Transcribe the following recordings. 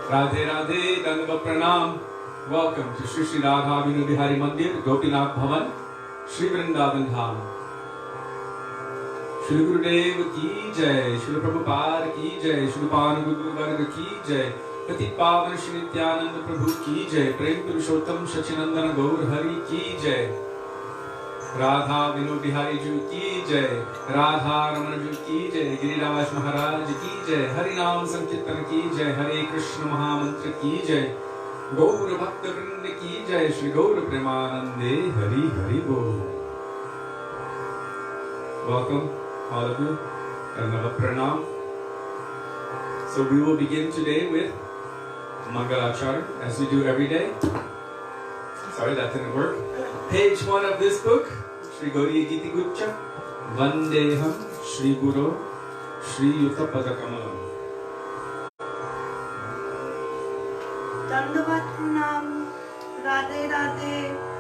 Radhe Radhe, Dandava Pranam. Welcome to Shri Shri Radha Vinu Bihari Mandir, Gopinath Bhavan, Shri Vrindavan Dham. Shri Gurudev ki jai, Shri Prabhupada ki jai, Shri Pan Guru Varga ki jai, Pati Pavan Shri Nityananda Prabhu ki jai, Prem Purushottam Shachinandana Gaur Hari ki jai, Radha Vinu Bihari Ju ki jai, Radha Ramana Ju ki jai, Giriraj Maharaj ki jai, Hari Nam Sankirtan ki jai, Hare Krishna Mahamantra ki jai, Gaur Bhakta Vrinda ki jai, Shri Gaur Premanande Hari Hari Bol. Welcome, all of you. Dandava Pranam. So we will begin today with Mangalachar, as we do every day. Sorry, that didn't work. Page 1 of this book, Shri Gauriya Giti Guccha, Vandeham Shri Guru, Shri Yuta Padakamalam. Dandavat Pranam, Radhe Radhe.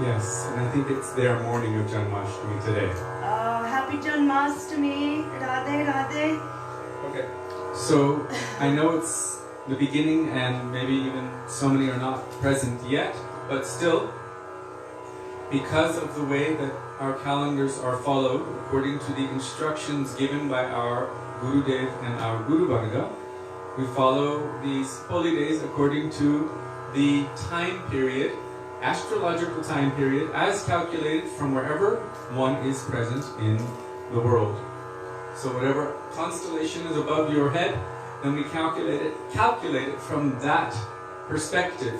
Yes, and I think it's their morning of Janmashtami today. Oh, happy Janmashtami, Radhe Radhe. Okay, so I know it's the beginning and maybe even so many are not present yet, but still, because of the way that our calendars are followed according to the instructions given by our Gurudev and our Guru Varga, we follow these holy days according to the time period, astrological time period, as calculated from wherever one is present in the world. So whatever constellation is above your head, then we calculate it from that perspective.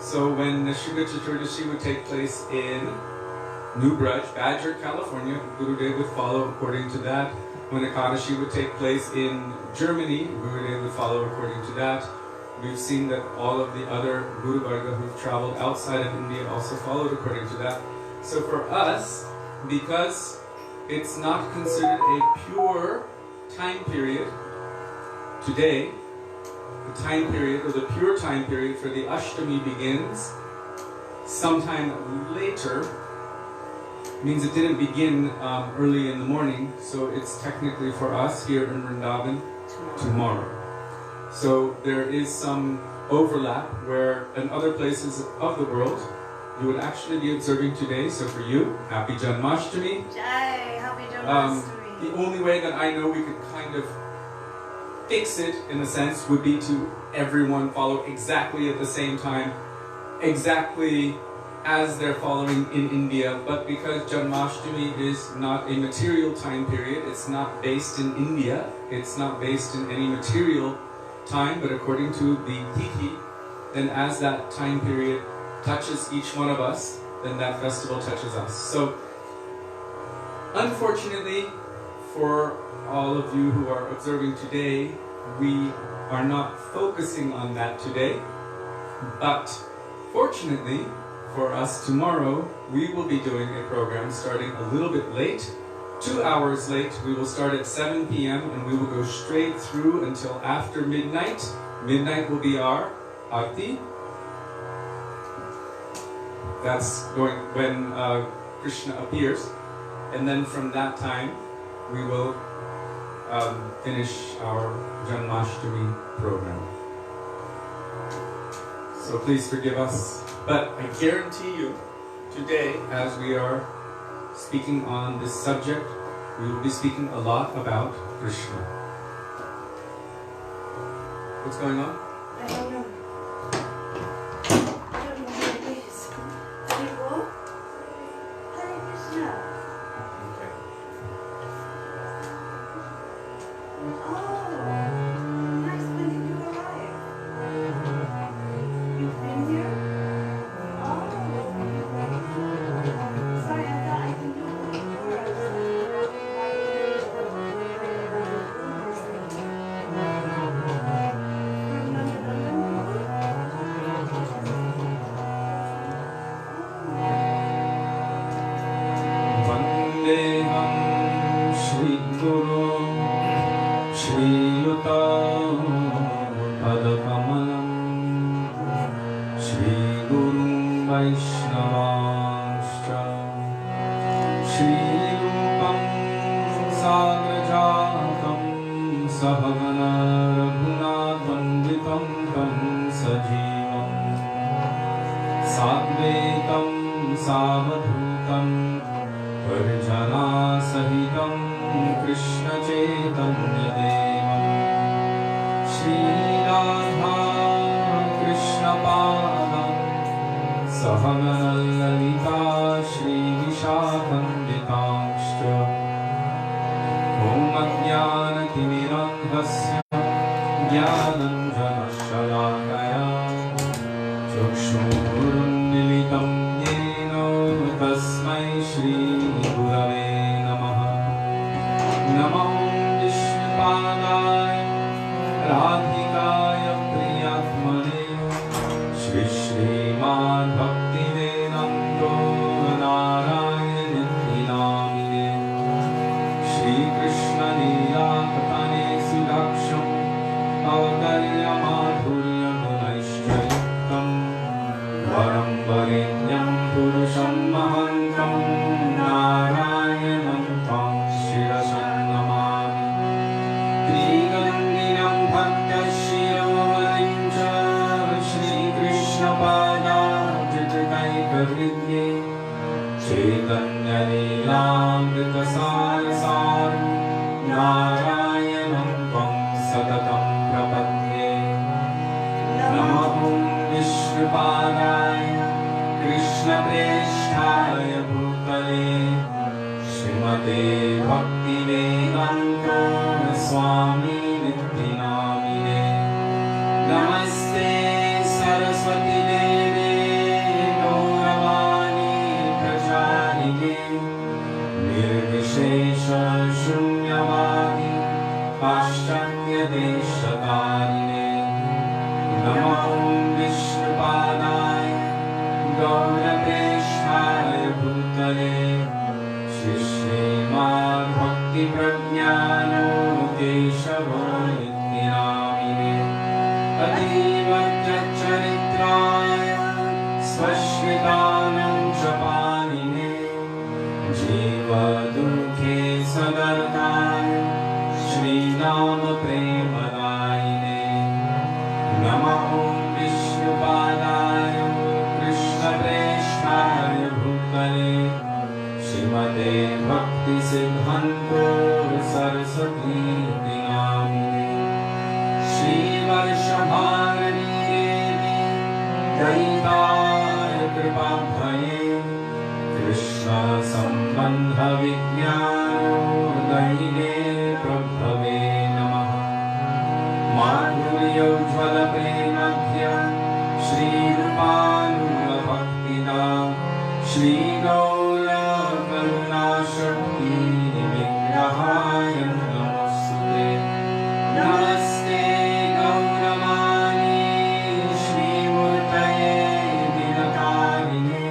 So when the Shuddha Chaturdashi would take place in New Braj, Badger, California, Gurudev would follow according to that. When Ekadashi would take place in Germany, Gurudev would follow according to that. We've seen that all of the other Guru Varga who've traveled outside of India also followed according to that. So for us, because it's not considered a pure time period, today, the time period or the pure time period for the Ashtami begins sometime later. Means it didn't begin early in the morning, so it's technically for us here in Vrindavan tomorrow. So there is some overlap where in other places of the world you would actually be observing today. So for you, happy Janmashtami. Jai, happy Janmashtami. The only way that I know we could kind of fix it in a sense would be to everyone follow exactly at the same time, exactly as they're following in India. But because Janmashtami is not a material time period, it's not based in India, it's not based in any material time, but according to the Tithi, then as that time period touches each one of us, then that festival touches us. So, unfortunately, for all of you who are observing today, we are not focusing on that today, but fortunately for us tomorrow, we will be doing a program starting a little bit late, 2 hours late. We will start at 7 p.m. and we will go straight through until after midnight. Midnight will be our Aarti. That's going when Krishna appears. And then from that time, we will finish our Janmashtami program. So please forgive us. But I guarantee you, today, as we are speaking on this subject, we will be speaking a lot about Krishna. What's going on? I don't know. I don't know what it is. Hare Bo? Hare Krishna. Okay. Oh, nice. When did you arrive? You've been here? Oh. Sorry, I thought I can do it before. I was like, Shri Guru Shri Yuta Padakamalam Shri Guru Vaisnava Shri Rupam Sagrajatam Sahavana Raghunatham Tam Sajivam Sadvetam Samadhutam Parjana Sahitam Krishna Chaitanya Devam Shri Radha Krishna Padam Sahamana Lalita Shri Vishakhanditamshcha Om Ajnana Timirandhasya Jnananjana Shalakaya Chakshurunmilitam Yena Tasmai Shri Gurave Namaha Namo Vishnupadaya Radhikaya Priyatmane Shri Srimad Bhaktivedanta Narayan Namine Shri Krishna Lila Katane Sudaksham Avalya Madhurya Gunaishchayuktam Varam Varenyam Purusham Mahantam Narayanam Tam Shirasam Namami Trigandinam Bhakta Shiromanim Cha Shri Krishna Pada Jitakaika Vidye Chaitanya Leelamrita Sarasar Narayanam Tam Satatam Prapadye Namo Vishnupadaya Krishna Presthaya Bhutale Srimate Bhaktivedanta Swami Nityanamine Namaste Saraswati Deve Gauravani Pracharine Nirvishesha Shunyavadi Paschatya Deshatarine Namo Vishnupadaya Gaurapresthaya Bhutale Shri Srimad Bhakti Pragyano Keshava Nityanamine Ativa Charitraya Swashmitanam Chapanine Jiva Dukhe Sadartaya Shri Nama Premadayine Namo Vishnupadaya Krishna Presthaya Bhutale Srimate Bhakti Siddhanta Saraswati Namine Shri Varshabharani Devi Daitaya Kripabhaye Krishna Sambandha Vijnano Dahine Prabhave Namaha Madhurya Ujjvala Premadhya Shri Rupanuga Bhaktida Shri Gaura Karuna Shakti Vigrahaya Namostute Namaste Gauravani Shri Murtaye Vinakarine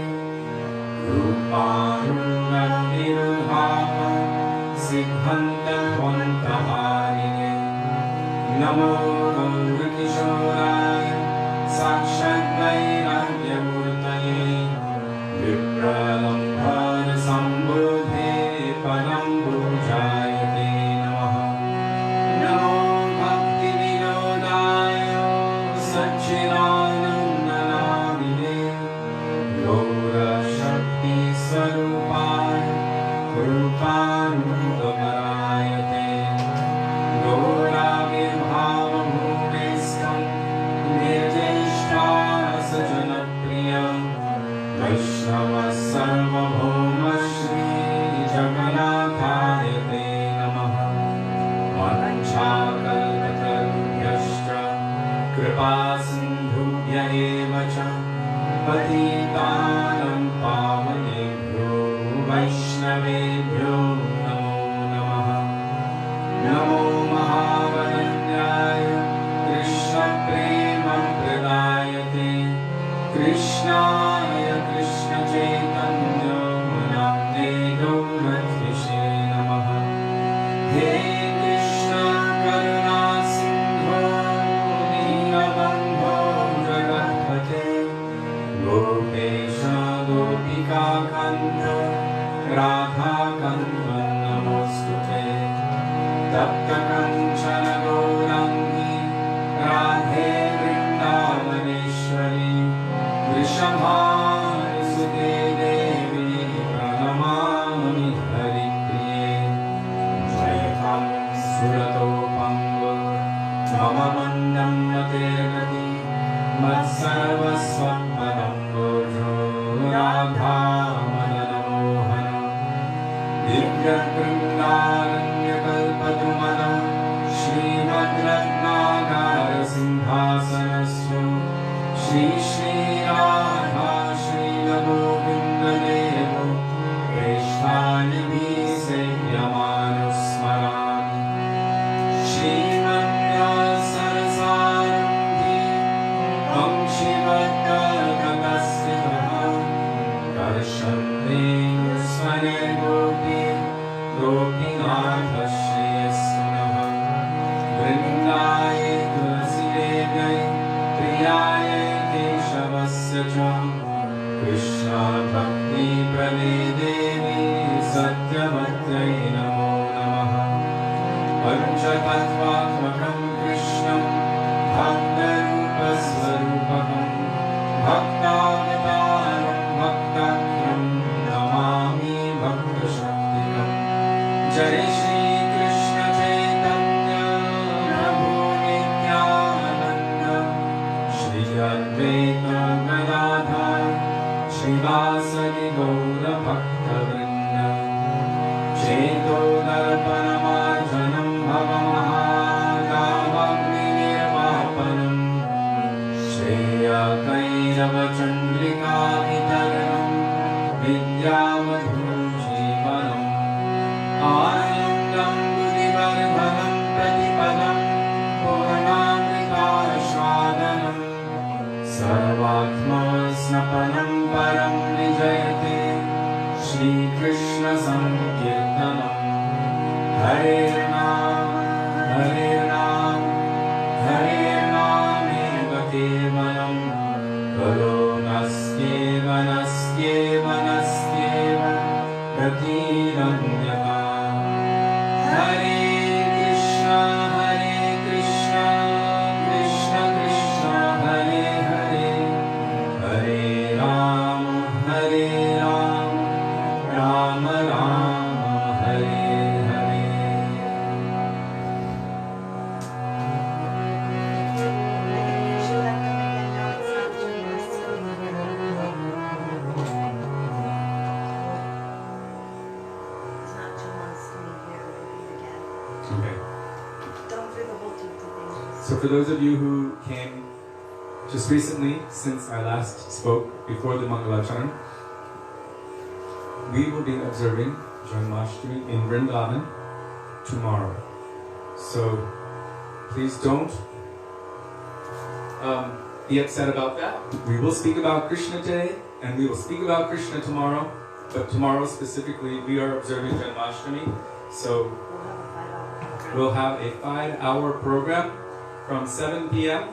Rupanuga Niruhama Siddhanta Vantaharine Namo Gaura Kishoraya Sakshat Vairagya Murtaye Vipralambhana Sambodhe Palambujayate Namaha Namo Bhaktivedanta Satchidanandamine Gaura Shakti Sarupaya Rupanugamarayate Gaura Vibhava Bhuvestam Nirjeshta Sajana Priya Vaishnava Sarvabhauma Shri Jagannathaya Te Namaha Vanchakalpatarubhyascha Kripa Sindhubhya eva cha Patitanam Pavanebhyo Vaishnavebhyo Namo Namaha Namo Mahavadanyaya Krishna Prema Pradayate Krishnaya Krishna Chaitanya Namne Gaurathishe Namaha तप्तकञ्चन गौराङ्गी Radhe Vrindavaneshwari वृषभानुसुते देवी प्रणमामि हरिप्रिये जयतं सुरतोपङ्ग मम मन्दं मतेर्गति मत्सर्वस्वपदं बोधो राधा मदनमोहन दिव्यबृन्दारण्यकल्पद्रुमदं श्रीमद्रत्नागारसिंहासनस्य श्री श्रीराधा श्रीलगोविन्ददेवो वेष्ठानिभिः सेव्यमानुस्मरामि श्रीमन्यसरसारम्भे वंशिवद्गतस्थितः कर्षन्ते स्वनैर्गोपी गोपीनाथश्रेयस्सुनः वृन्दाय तुलसीदेव्यै प्रियाय केशवस्य च कृष्णभक्तिप्रदे देवी सत्यवत्यै नमो नमः पञ्चतत्त्वात्मकं कृष्णं भक्तरूपस्वरूपकं भक्तावतारं भक्ताख्यं नमामि भक्तशक्तिकम् जय श्री कृष्ण चैतन्य प्रभु नित्यानंद श्री अद्वैत गदाधर श्रीवासदि गौर भक्तवृंद चेतोदर्पणमार्जनं भवमहागामग्निनिर्वापनं श्रेयकैरवचन्द्रिकावितरणं विद्यावधूं जीवनम् आनन्दं बुद्धिवर्धनं प्रतिपदं पूर्णामृतास्वादनं सर्वात्मस्नपनं परं विजयते श्रीकृष्णसङ्कीर्तनं हरे राम हरे रामेव केवलं कलो नस्त्येव नस्त्येव नस्त्येव गतिरन्यथा हरे Krishna Krishna Krishna Hare Hare Hare Ram Ram Ram Hare Hare Okay. Don't do the whole two things. So for those of you who came just recently, since I last spoke before the Mangalacharan, we will be observing Janmashtami in Vrindavan tomorrow. So please don't be upset about that. We will speak about Krishna today and we will speak about Krishna tomorrow, but tomorrow specifically we are observing Janmashtami. So we'll have a 5-hour program from 7 p.m.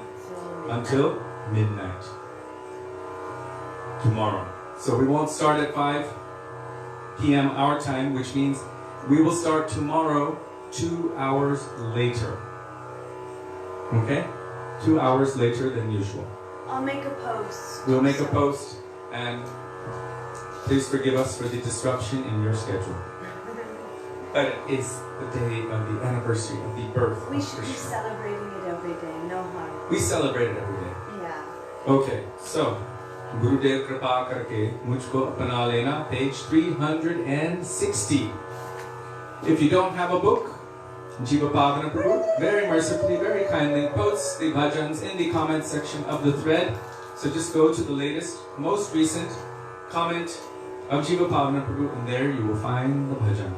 until midnight tomorrow. So we won't start at 5 p.m. our time, which means we will start tomorrow 2 hours later. Okay? 2 hours later than usual. I'll make a post. We'll make a post, and please forgive us for the disruption in your schedule. But it is the day of the anniversary of the birth We of should be Krishna. celebrating it every day, no harm. We celebrate it every day. Yeah. Okay, so Gurudev Kripa Karke Mujhko Apna Lena, page 360. If you don't have a book, Jiva Pavana Prabhu very mercifully, very kindly posts the bhajans in the comment section of the thread. So just go to the latest, most recent comment of Jiva Pavana Prabhu, and there you will find the bhajan.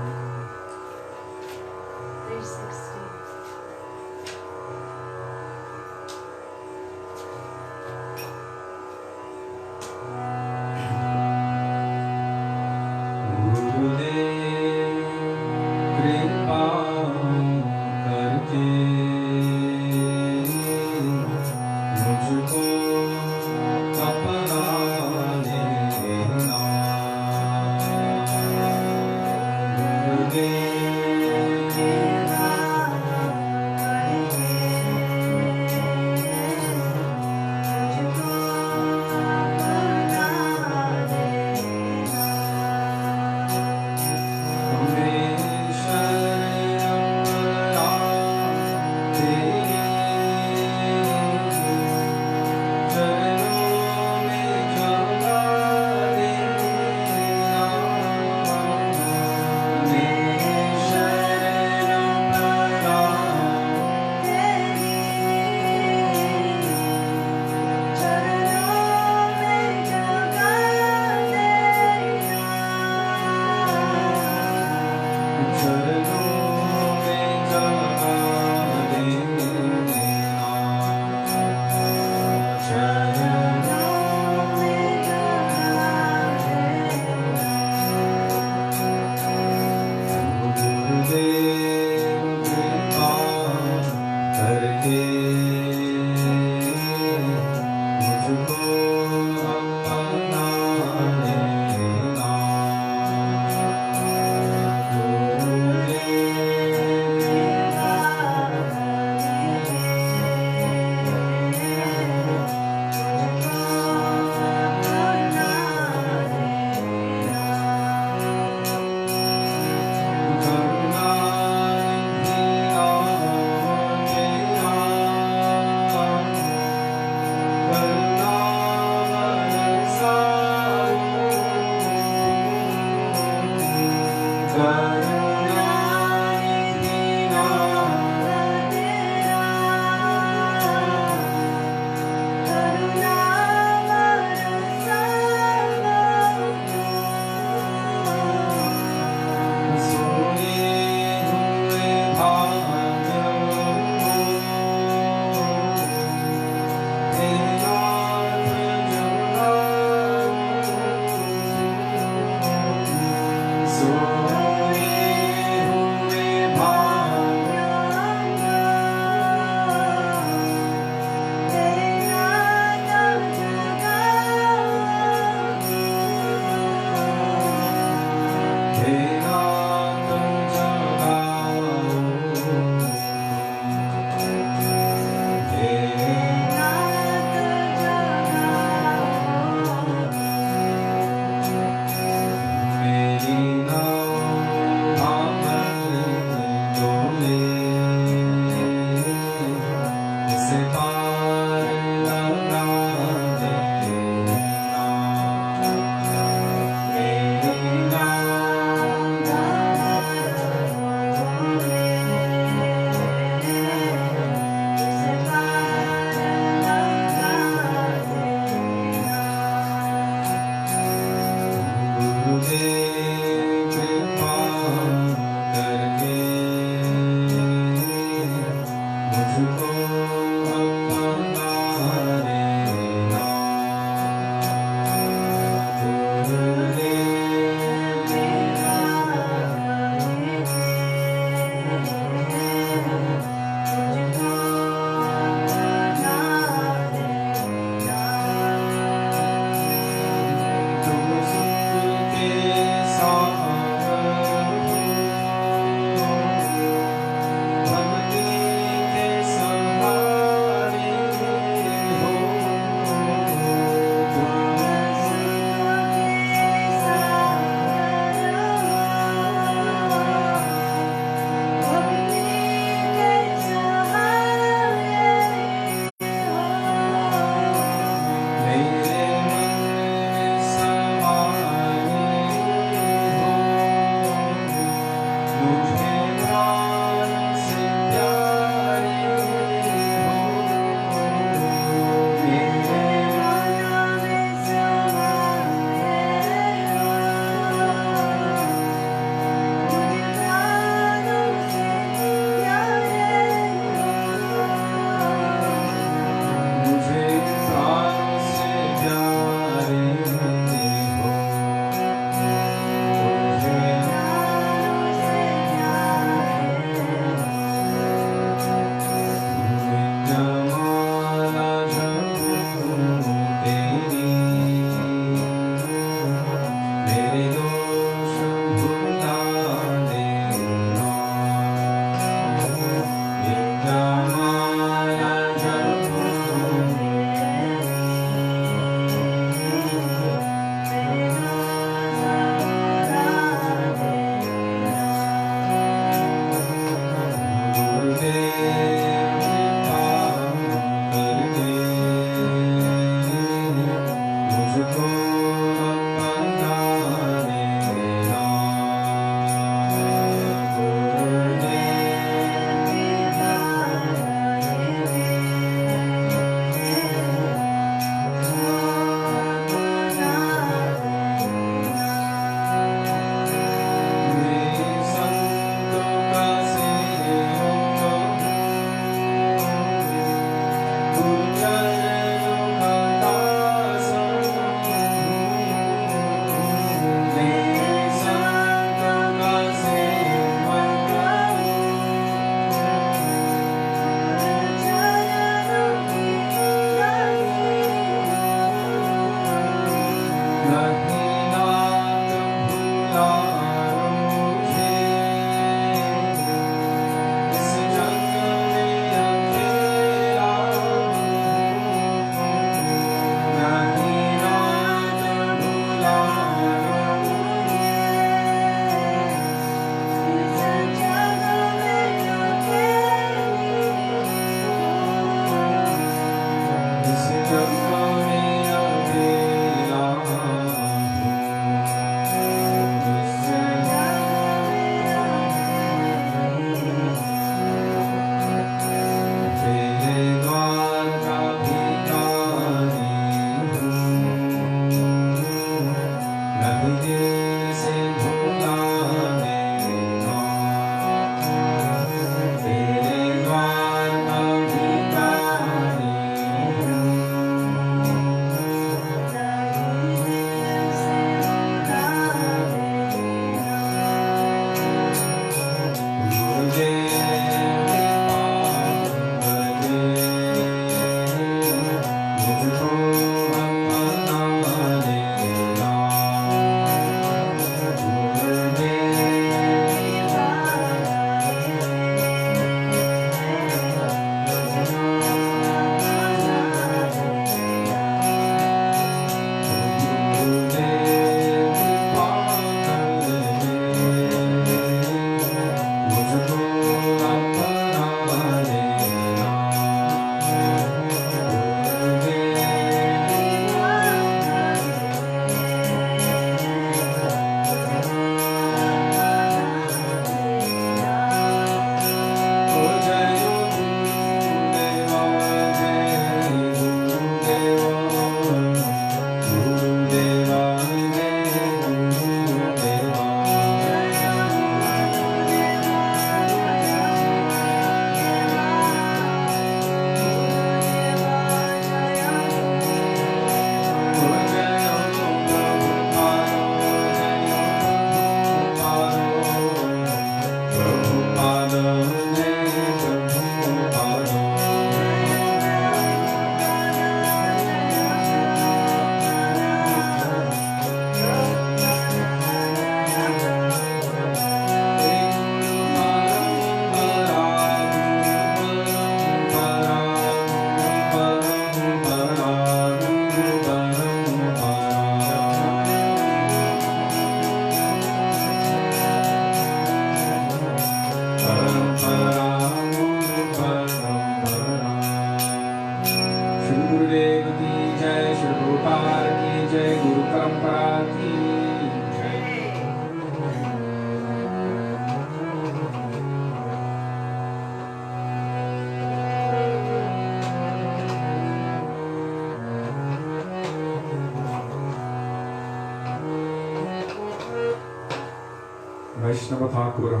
Vaisnava Thakura.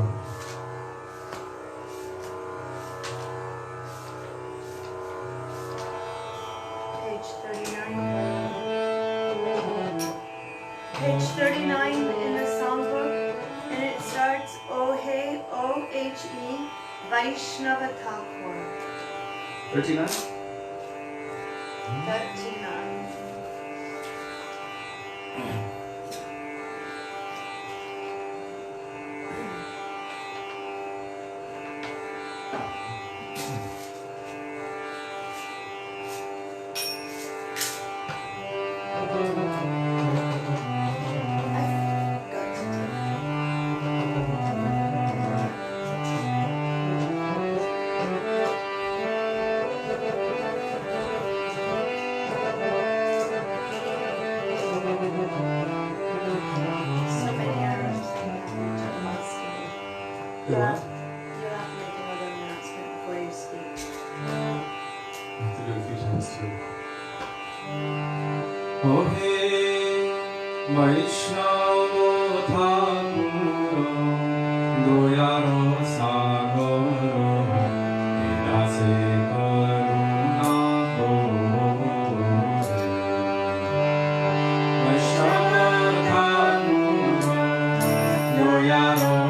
Page 39. Page 39 in the songbook, and it starts O-He, O-H-E, Vaisnava Thakur. 39? 39. The what? You'll have to make another announcement before you speak. I have to do it a few times too. Oh hey, Vaishnava Thakura, Doyaro Sagaro, Edase Karuna Kore. Vaishnava Thakura, Doyaro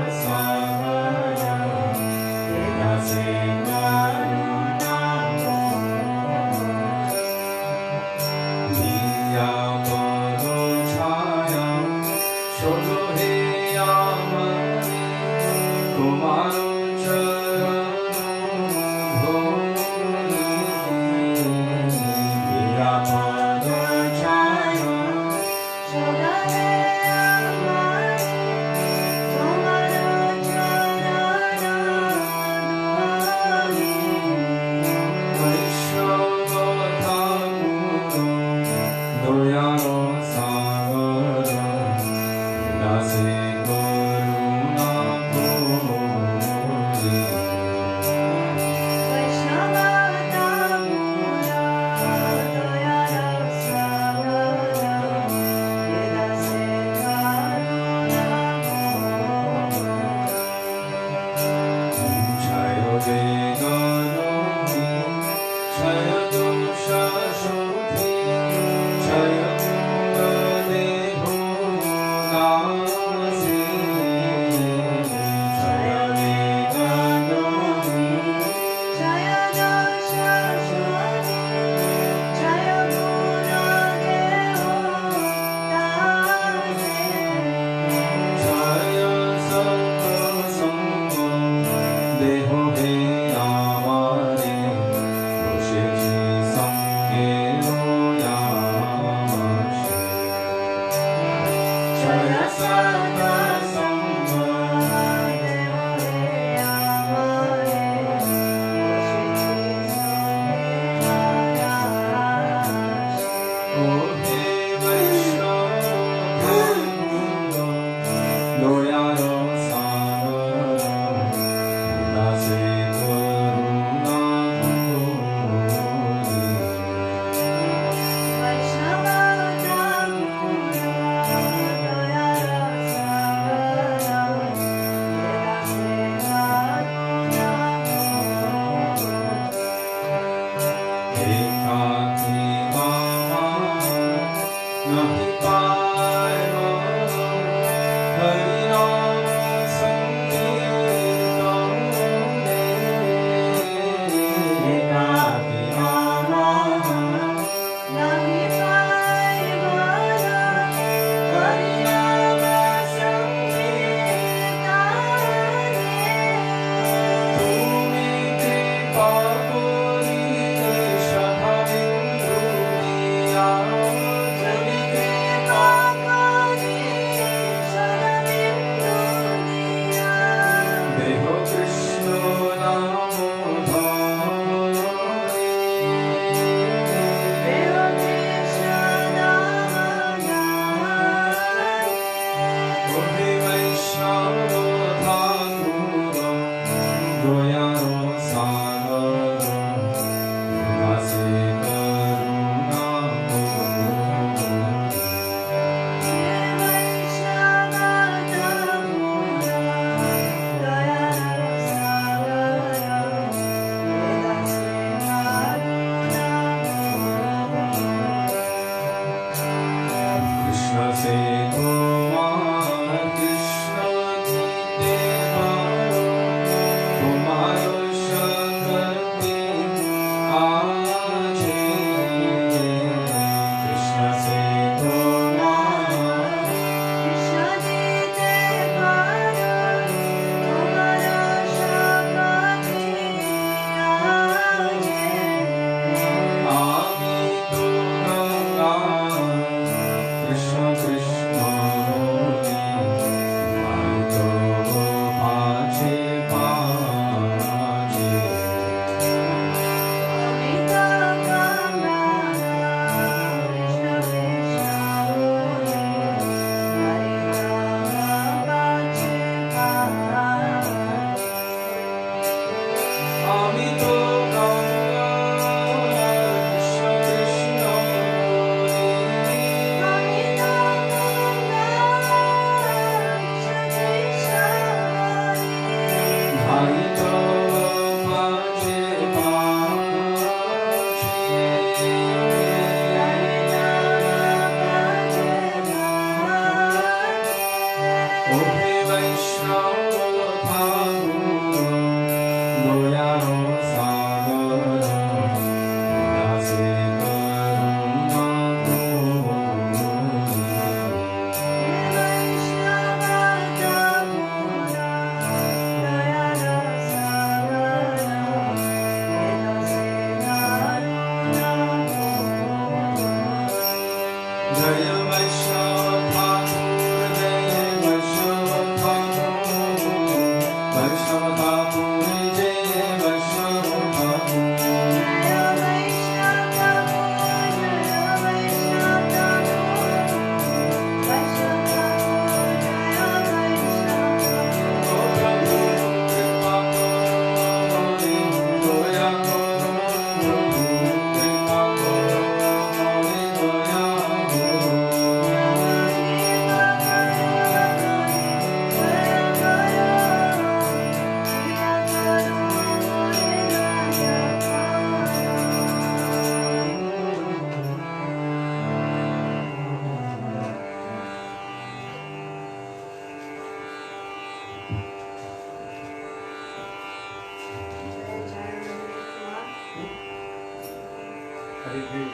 didn't hear you.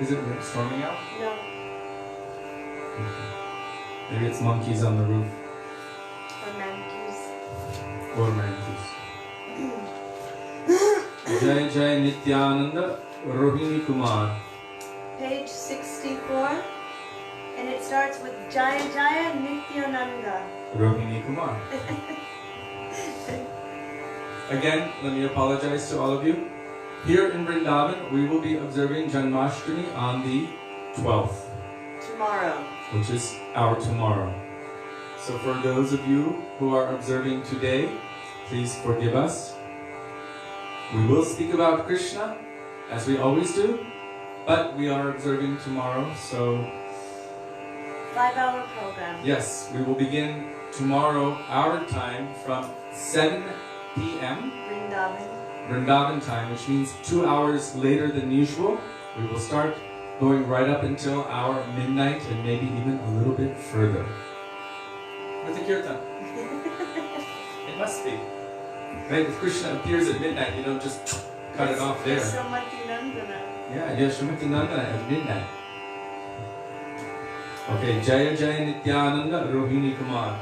Is it storming out? No. Maybe it's monkeys on the roof. Or mannequins. Or mantis. Jai Jai Nityananda Rohini Kumar. Page 64. And it starts with Jaya Jaya Nityananda. Rohini Kumar. Again, let me apologize to all of you. Here in Vrindavan, we will be observing Janmashtami on the 12th. Tomorrow. Which is our tomorrow. So for those of you who are observing today, please forgive us. We will speak about Krishna, as we always do, but we are observing tomorrow, so 5-hour program. yes, we will begin tomorrow, our time, from 7 p.m. Vrindavan time, which means 2 hours later than usual. We will start going right up until our midnight and maybe even a little bit further. With the kirtan. It must be. Right? If Krishna appears at midnight, you don't just cut it off there. Yeah, Yashamati Nandana at midnight. Okay, Jaya Jaya Nityananda Rohini Kumar.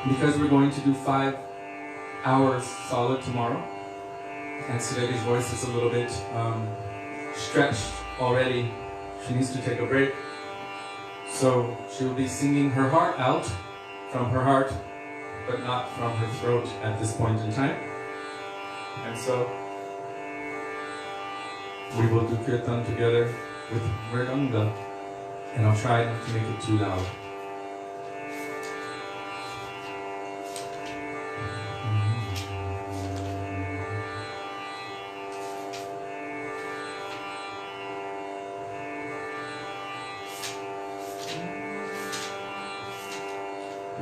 because we're going to do 5 hours solid tomorrow, and Sudevi's voice is a little bit stretched already. She needs to take a break. So she will be singing her heart out from her heart, but not from her throat at this point in time. And so we will do kirtan together with Mridanga, and I'll try not to make it too loud.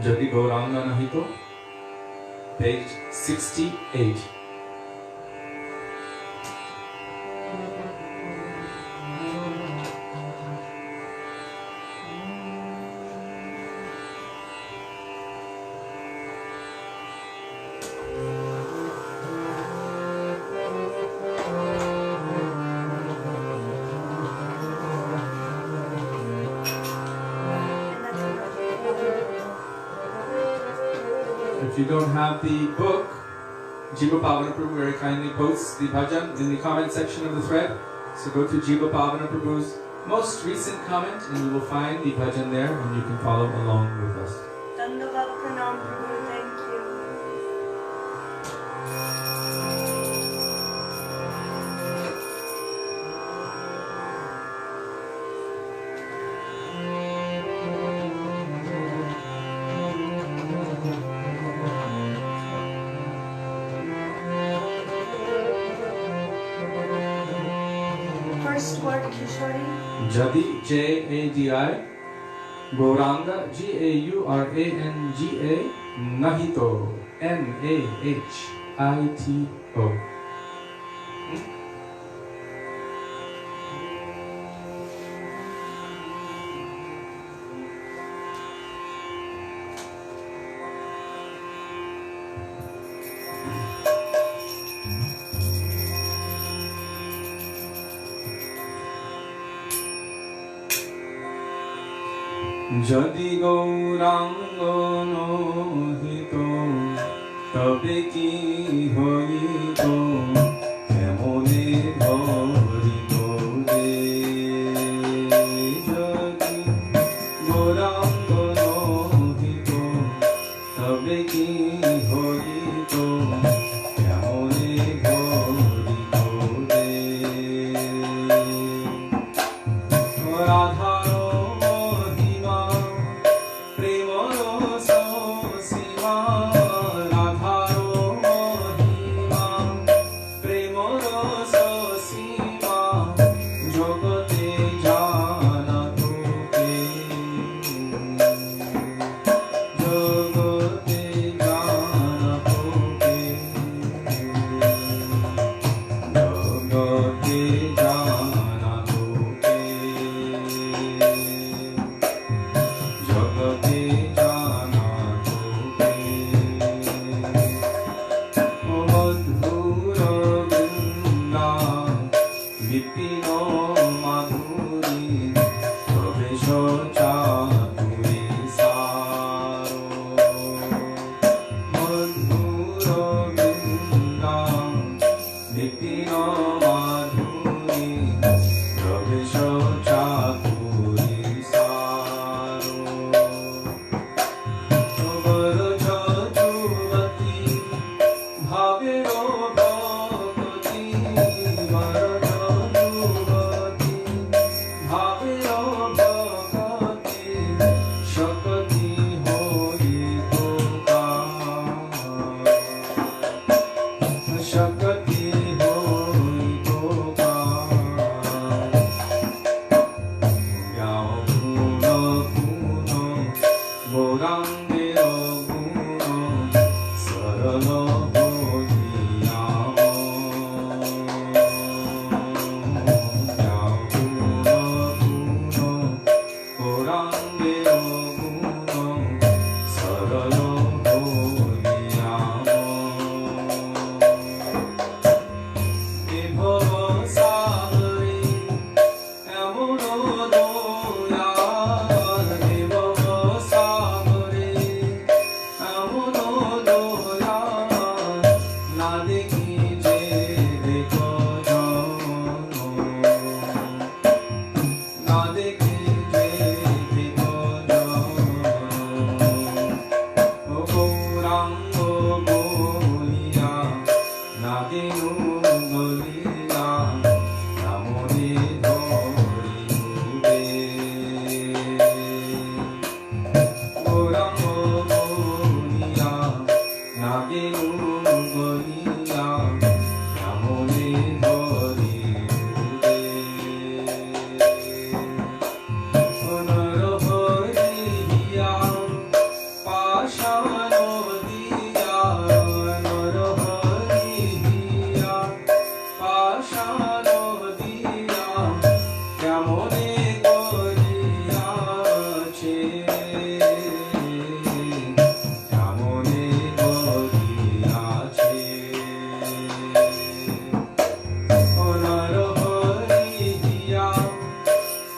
Jadi Gauranga Nahito, page 68. If you don't have the book, Jiva Pavana Prabhu very kindly posts the bhajan in the comment section of the thread. So go to Jiva Pavana Prabhu's most recent comment and you will find the bhajan there and you can follow along with us. Dandavat Pranam Prabhu, thank you. First word, Kishori. Jadi, Jadi, Gauranga, Gauranga, Nahito, Nahito. Jadi Gauranga Nahito, tabe ki hoito, kemone bharito re. Jadi Gauranga Nahito, tabe ki hoito, kemone bharito re. Radha না দেখিলে দেখো জনম, না দেখিলে দেখো জনম, ও গৌরাঙ্গ বলিয়া না দিনু বলিয়া নামনে ধরিবে, গৌরাঙ্গ বলিয়া না দিনু বলিয়া নামনে ধরিবে, নরহরিয়া পাষাণ দিয়া, নরহরিয়া পাষাণ দিয়া কেমনে করিয়াছে, কেমনে করিয়াছে, নরহরিয়া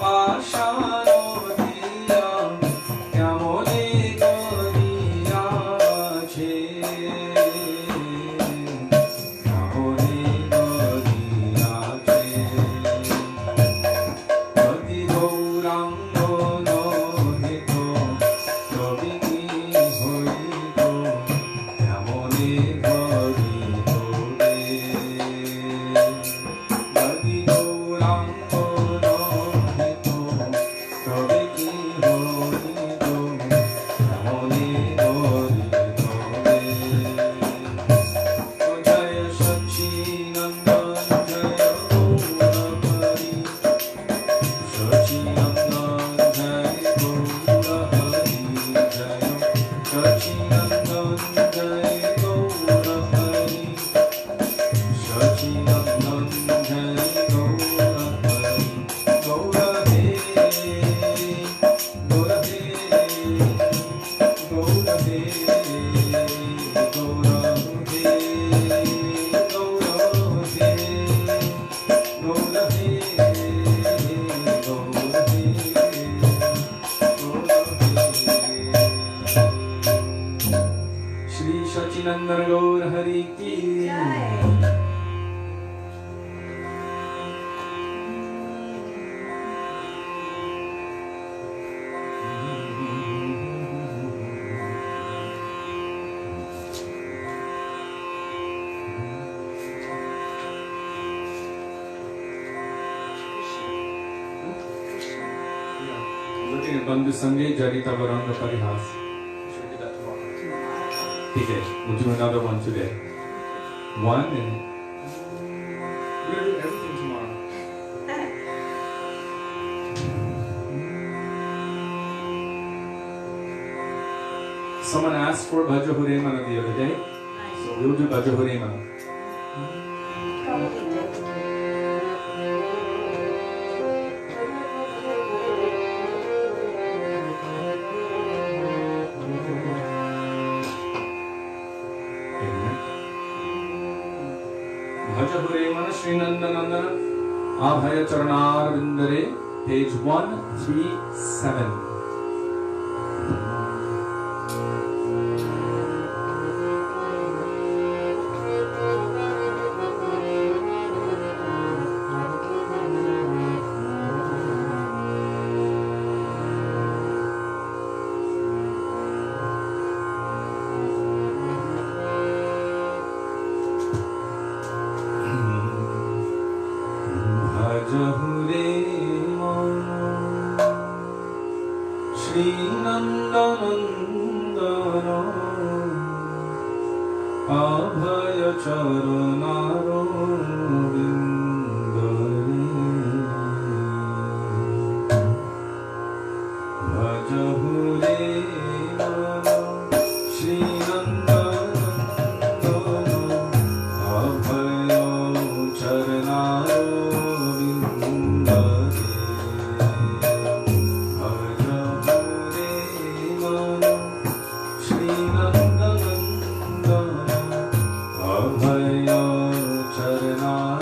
পাষাণ দিয়া কেমনে করিয়াছে, কেমনে করিয়াছে, অতি গৌরাঙ্গ নহিত তবে কি হইত, কেমনে করিত রে, অতি গৌরাঙ্গ নহিত তবে কি হইত, কেমনে করিত রে, জয় সচ্চিদানন্দ জয় গৌরহরি, সচ্চিদানন্দ জয় গৌরহরি, জয় সচ্চিদানন্দ জয় গৌরহরি, সচ্চিদানন্দ জয় গৌরহরি, গৌরহে গৌরহে গৌরহে গৌরহে গৌরহে গৌরহে গৌরহে, শ্রী সচ্চিদানন্দ গৌর হরি কি बंधु संगे जरिता वरंग परिहास. Should we do that tomorrow? Okay, we'll do another one today. One and we're gonna do everything tomorrow. Someone asked for Bhaja Huremana the other day, so we'll do Bhaja Huremana. Probably did. Bhaja Huremana Sri Nandanandana Abhaya Charanar Vindare, page 137. Shri Nandanandana Abhaya Charanaro Vindare Bhaja Huremana Shri Nandanandana Abhaya Charanaro Vindare Bhaja Huremana Shri Nandanandana Abhaya Charanaro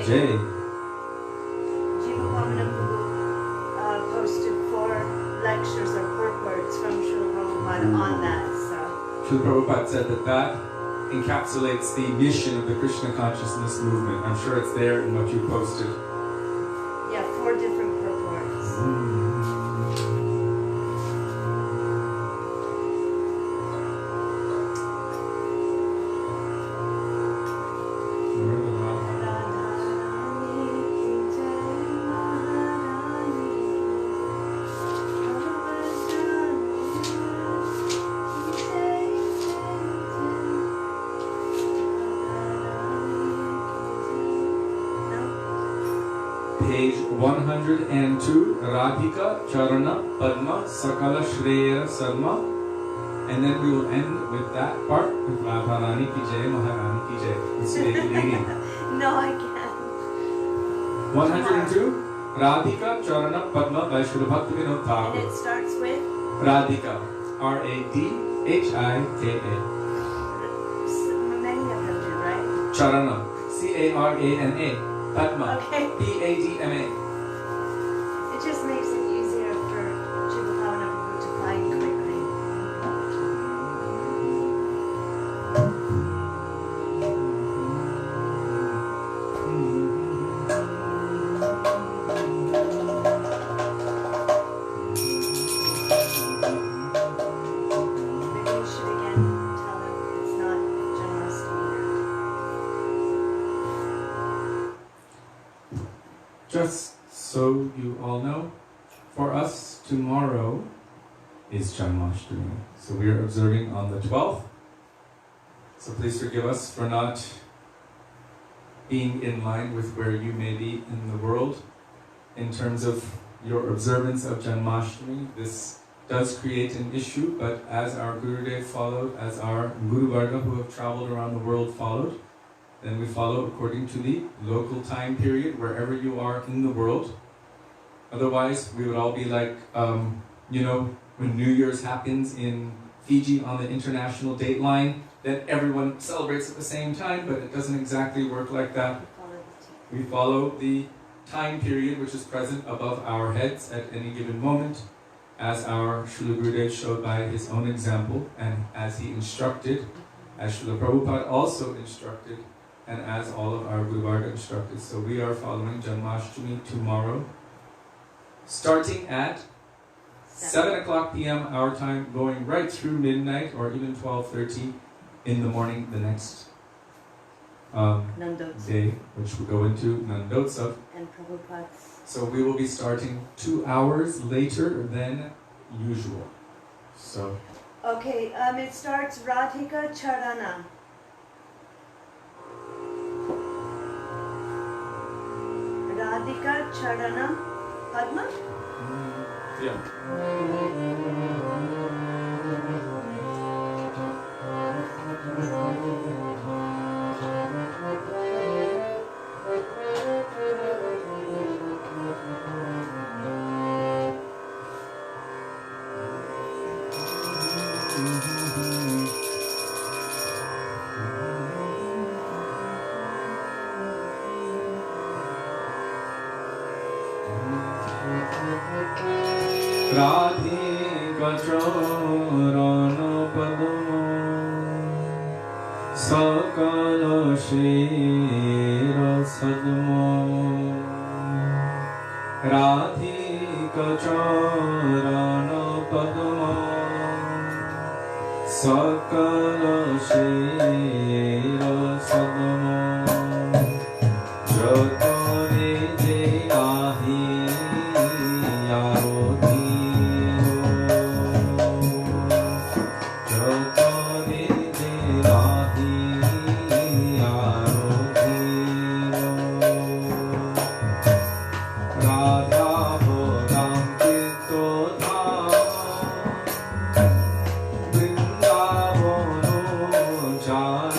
Jai. Jiva Bhavana Prabhu posted 4 lectures or purports from Srila Prabhupada on that. So Srila Prabhupada said that encapsulates the mission of the Krishna consciousness movement. I'm sure it's there in what you posted. yeah, 4 different purports. Page 102, Radhika Charana Padma Sakala Shreya Sarma. And then we will end with that part with Radharani Ki Jai, Maharani Ki Jai. With Sudevi leading. No, I can't. 102, Radhika Charana Padma by Srila Bhaktivedanta And Thakur. it starts with Radhika, R-A-D-H-I-K-A. many of them do, right? Charana, C-A-R-A-N-A. Padma, Okay. P-A-D-M-A. It just makes it easier for Jiva Bhavana Prabhu to find quickly. Maybe you should again tell him it's not Janmashtami. Just so you all know, for us tomorrow is Janmashtami. So we are observing on the 12th. So please forgive us for not being in line with where you may be in the world in terms of your observance of Janmashtami. This does create an issue, but as our Gurudev followed, as our Guru Varga who have traveled around the world followed, then we follow according to the local time period, wherever you are in the world. Otherwise, we would all be like, when New Year's happens in Fiji on the international date line, then everyone celebrates at the same time, but it doesn't exactly work like that. We follow the time period which is present above our heads at any given moment, as our Srila Gurudev showed by his own example, and as he instructed, as Srila Prabhupada also instructed, and as all of our Guru Varga instructed. So we are following Janmashtami tomorrow, starting at 7 o'clock p.m. our time, going right through midnight or even 12:30 in the morning the next day, which will go into Nandotsav. And Prabhupada's. So we will be starting 2 hours later than usual. So Okay, it starts Radhika Charana. Radhika Charana Padma? yeah. Radhika Charana Padma Sakala Shira Sadma. Radhika Charana Padma Sakala Shira Sadma. Jatane Jayahi Jai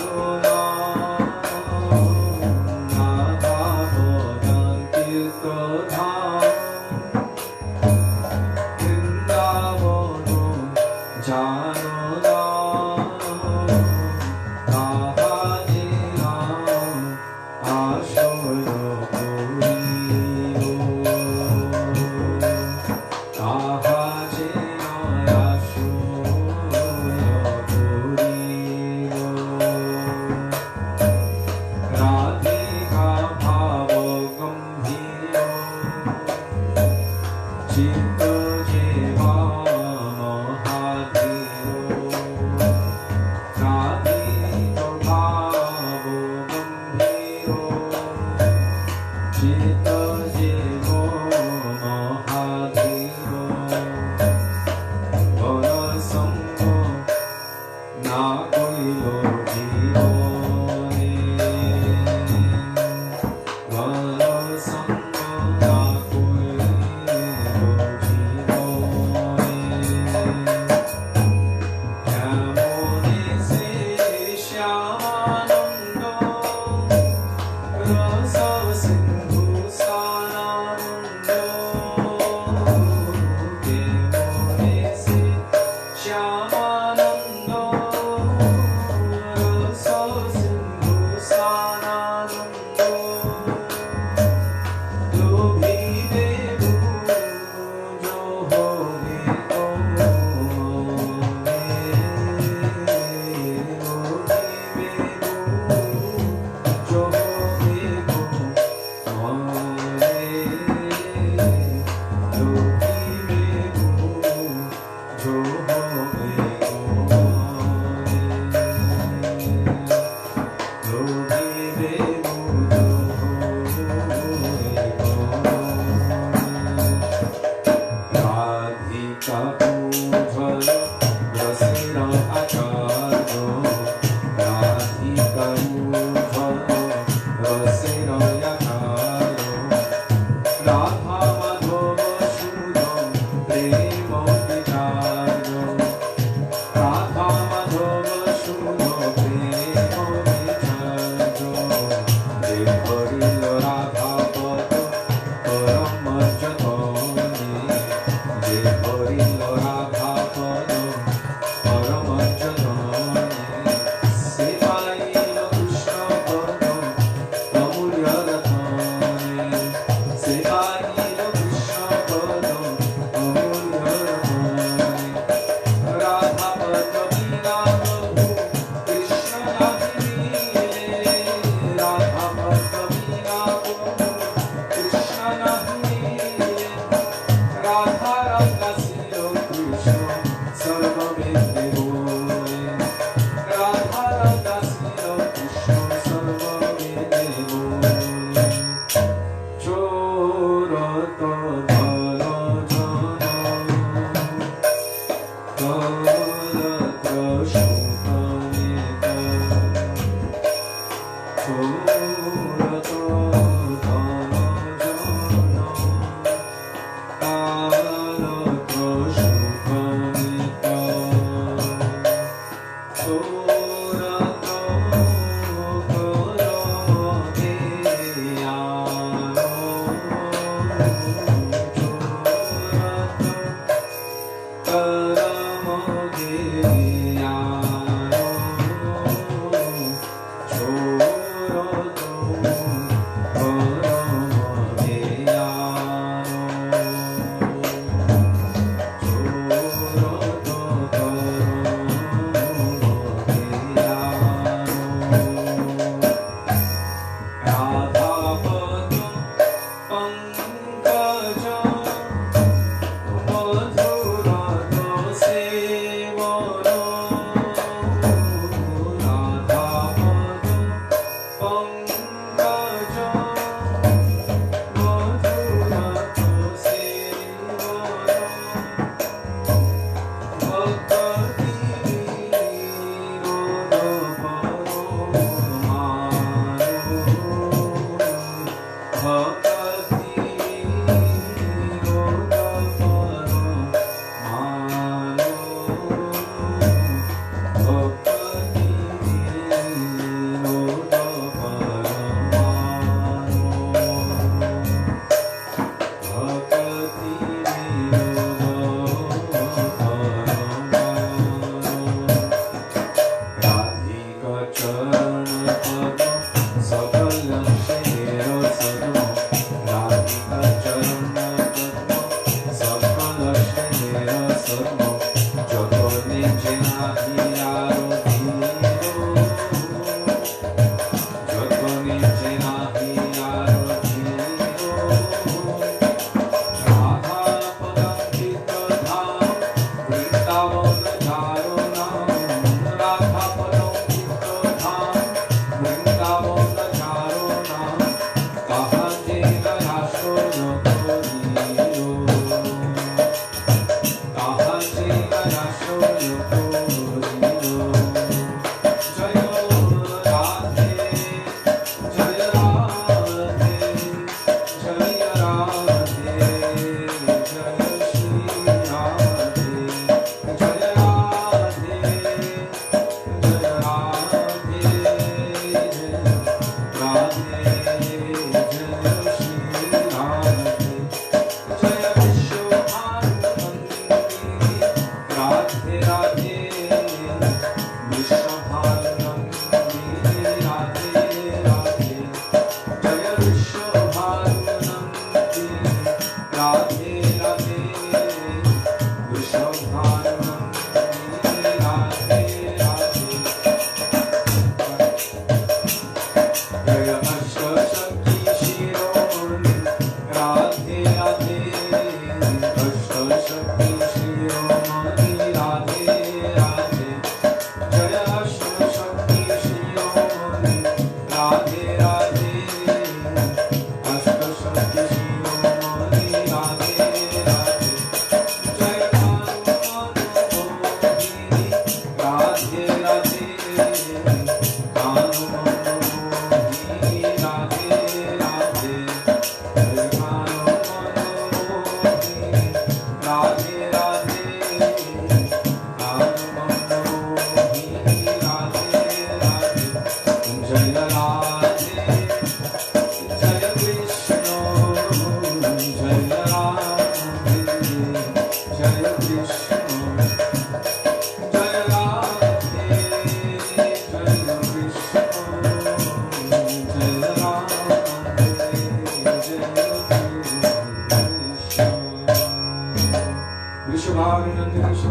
Radhe Radhe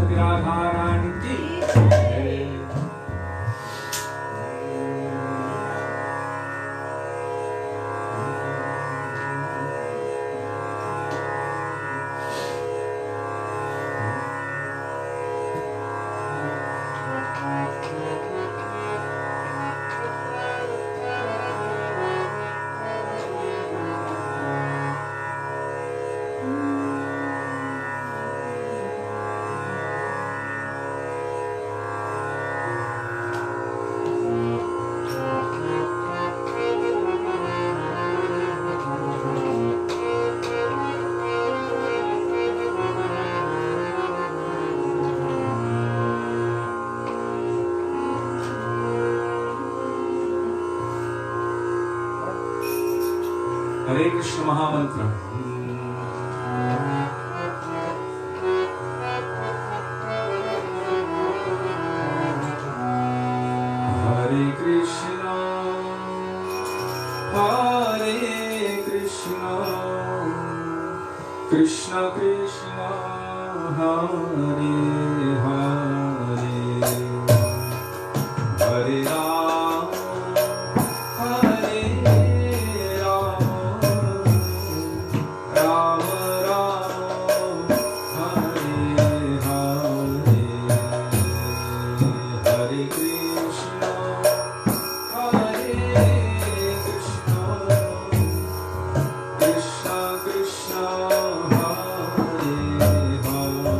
Srimati Radha Rani ki jai. Hare Krishna Mahamantra. Hare Krishna, Krishna Krishna, Hare Hare, Hare Ram, Hare Ram, Ram Ram, Hare Hare, Hare Krishna, Hare Krishna, Krishna Krishna, Hare Hare,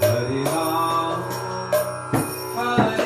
Hare Ram, Hare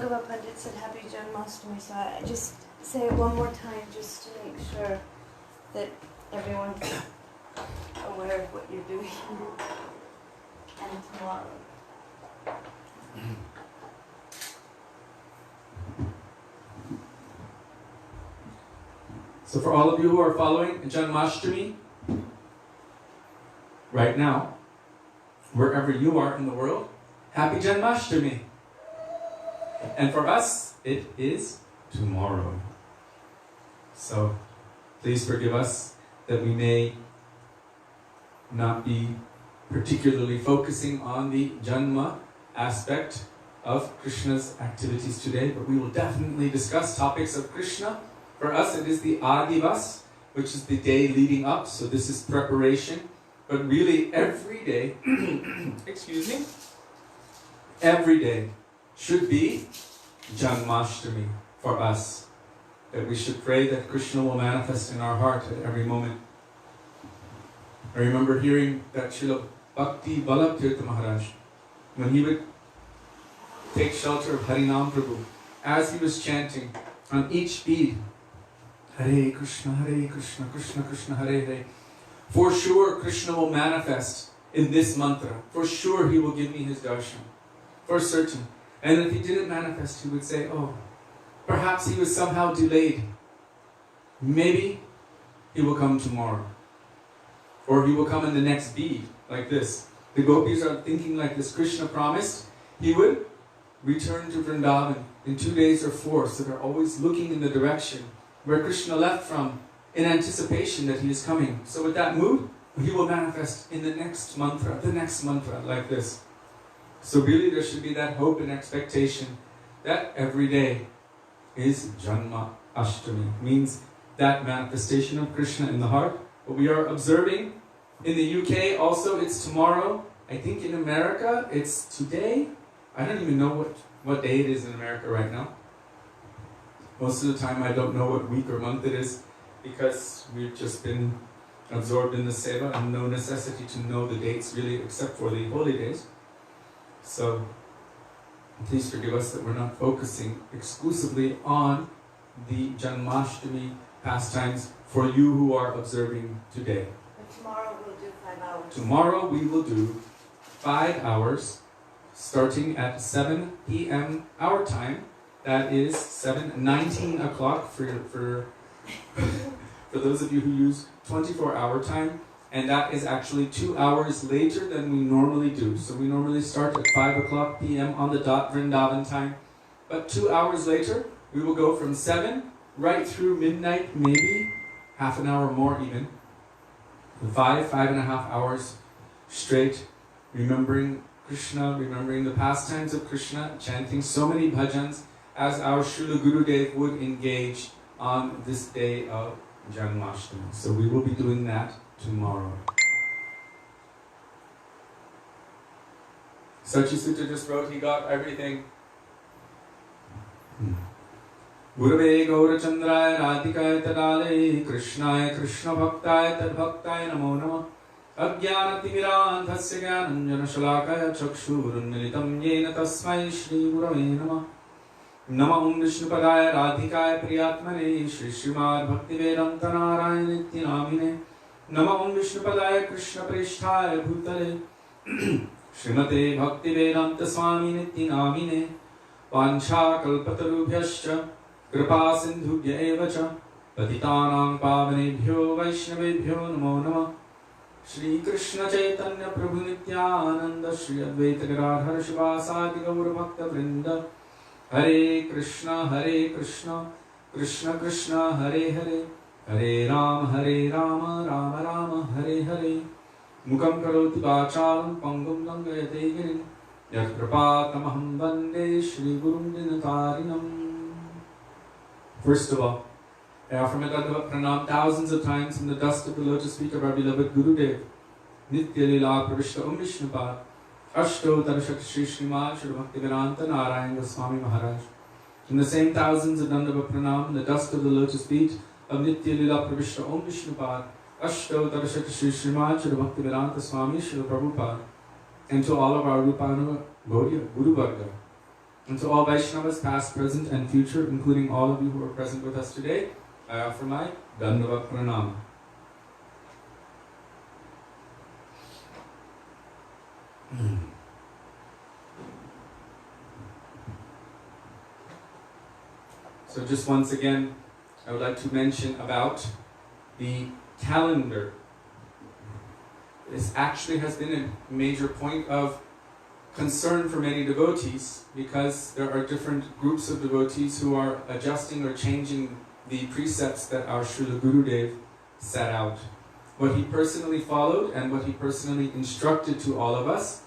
Bhagavad Pandit said Happy Janmashtami, so I just say it one more time just to make sure that everyone's aware of what you're doing. And tomorrow. So for all of you who are following Janmashtami, right now, wherever you are in the world, Happy Janmashtami. And for us, it is tomorrow. So please forgive us that we may not be particularly focusing on the Janma aspect of Krishna's activities today, but we will definitely discuss topics of Krishna. For us, it is the Adivas, which is the day leading up, so this is preparation. But really, every day, excuse me, every day should be Janmashtami for us. That we should pray that Krishna will manifest in our heart at every moment. I remember hearing that Srila Bhaktivedanta Maharaj, when he would take shelter of Harinam Prabhu, as he was chanting on each bead, Hare Krishna, Krishna Krishna, Hare Hare. For sure, Krishna will manifest in this mantra. For sure, he will give me his darshan. For certain. And if he didn't manifest, he would say, oh, perhaps he was somehow delayed. Maybe he will come tomorrow. Or he will come in the next bead, like this. The gopis are thinking like this. Krishna promised he would return to Vrindavan in 2 days or 4, so they're always looking in the direction where Krishna left from in anticipation that he is coming. So with that mood, he will manifest in the next mantra, like this. So really there should be that hope and expectation that every day is Janma Ashtami. Means that manifestation of Krishna in the heart. But we are observing in the UK also, it's tomorrow. I think in America, it's today. I don't even know what day it is in America right now. Most of the time I don't know what week or month it is because we've just been absorbed in the seva and no necessity to know the dates really except for the holy days. So please forgive us that we're not focusing exclusively on the Janmashtami pastimes for you who are observing today. But tomorrow we'll do 5 hours. Tomorrow we will do 5 hours starting at 7 p.m. our time. That is 19 o'clock for those of you who use 24-hour time. And that is actually 2 hours later than we normally do. So we normally start at 5 o'clock p.m. on the dot Vrindavan time. But 2 hours later, we will go from 7 right through midnight, maybe half an hour more even. 5.5 hours straight, remembering Krishna, remembering the pastimes of Krishna, chanting so many bhajans as our Srila Gurudev would engage on this day of Janmashtami. So we will be doing that tomorrow. Sachi Sutta just wrote, he got everything. Gurave Gaurachandraya Radhikaya Tadale Krishnaya Krishna Bhaktaya Tadbhaktaya Namo Namah Ajnanatimirandhasya Jnananjana Shalakaya Chakshurunmilitam Yena Tasmai Shri Gurave Namah Namah Vishnupadaya Radhikaya Priyatmane Shri Srimad Bhaktivedanta Narayan Nityanamine Namah Vishnupadaya Krishna Prishtaya Bhutale Srimate Bhaktivedanta Swami Nityanamine Vancha Kalpatarubhyascha Kripa Sindhubhya Evacha Patitanam Pavanebhyo Vaishnavebhyo Namo Namah Shri Krishna Chaitanya Prabhu Nityananda Shri Advaita Gadadhar Shivasadi Gaura Bhakta Vrinda Hare Krishna Krishna Krishna Hare Hare Hare Rama Rama Rama Hare Hare Mukam Karoti Vachalam Pangam Langayate Girim Yat Kripatamaham Vande Shri Gurum Dinatarinam. First of all, I offer my Dandavat Pranam thousands of times from the dust of the lotus feet of our beloved Gurudev. Nitya Lila Pravishta Visnupada astottara Shri Srimad Shri Bhaktivedanta Narayan Goswami Maharaja. In the same thousands of Dandavat Pranam in the dust of the lotus feet of Nitya Lila Pravishta Visnupada astottara Shri Srimad Shri Bhaktivedanta Swami Shri Prabhupada. And to all of our Rupana Gaudiya Guru Varga. And to all Vaishnavas, past, present, and future, including all of you who are present with us today, I offer my Dandavat Pranam. So just once again, I would like to mention about the calendar. This actually has been a major point of concern for many devotees, because there are different groups of devotees who are adjusting or changing the precepts that our Srila Gurudev set out. What he personally followed and what he personally instructed to all of us,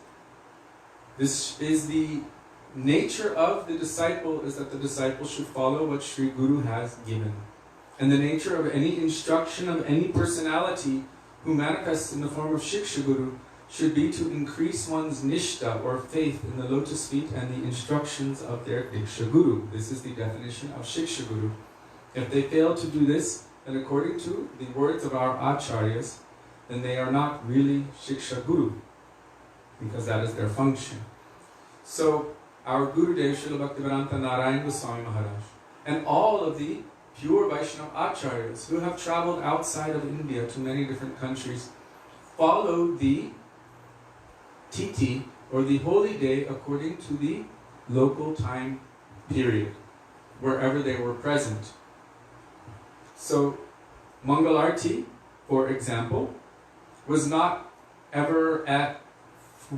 this is the nature of the disciple, is that the disciple should follow what Sri Guru has given. And the nature of any instruction of any personality who manifests in the form of Shiksha Guru should be to increase one's nishta or faith in the lotus feet and the instructions of their Diksha Guru. This is the definition of Shiksha Guru. If they fail to do this, then according to the words of our acharyas, then they are not really Shiksha Guru, because that is their function. So, our Gurudev, Srila Bhaktivedanta Narayan Goswami Maharaj, and all of the pure Vaishnava acharyas who have traveled outside of India to many different countries, followed the Titi, or the holy day, according to the local time period, wherever they were present. So, Mangalarti, for example, was not ever at,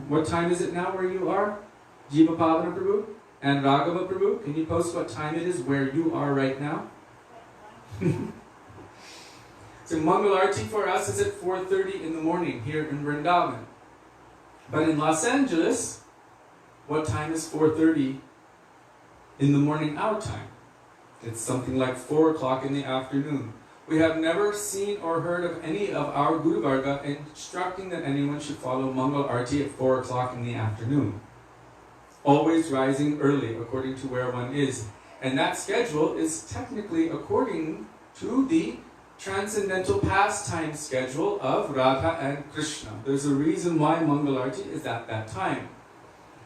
what time is it now where you are? Jiva Pavana Prabhu and Raghava Prabhu, can you post what time it is where you are right now? So Mangalarti for us is at 4:30 in the morning here in Vrindavan. But in Los Angeles, what time is 4:30 in the morning our time? It's something like 4 o'clock in the afternoon. We have never seen or heard of any of our Guru Varga instructing that anyone should follow Mangal Arti at 4 o'clock in the afternoon. Always rising early according to where one is. And that schedule is technically according to the transcendental pastime schedule of Radha and Krishna. There's a reason why Mangalarti is at that time.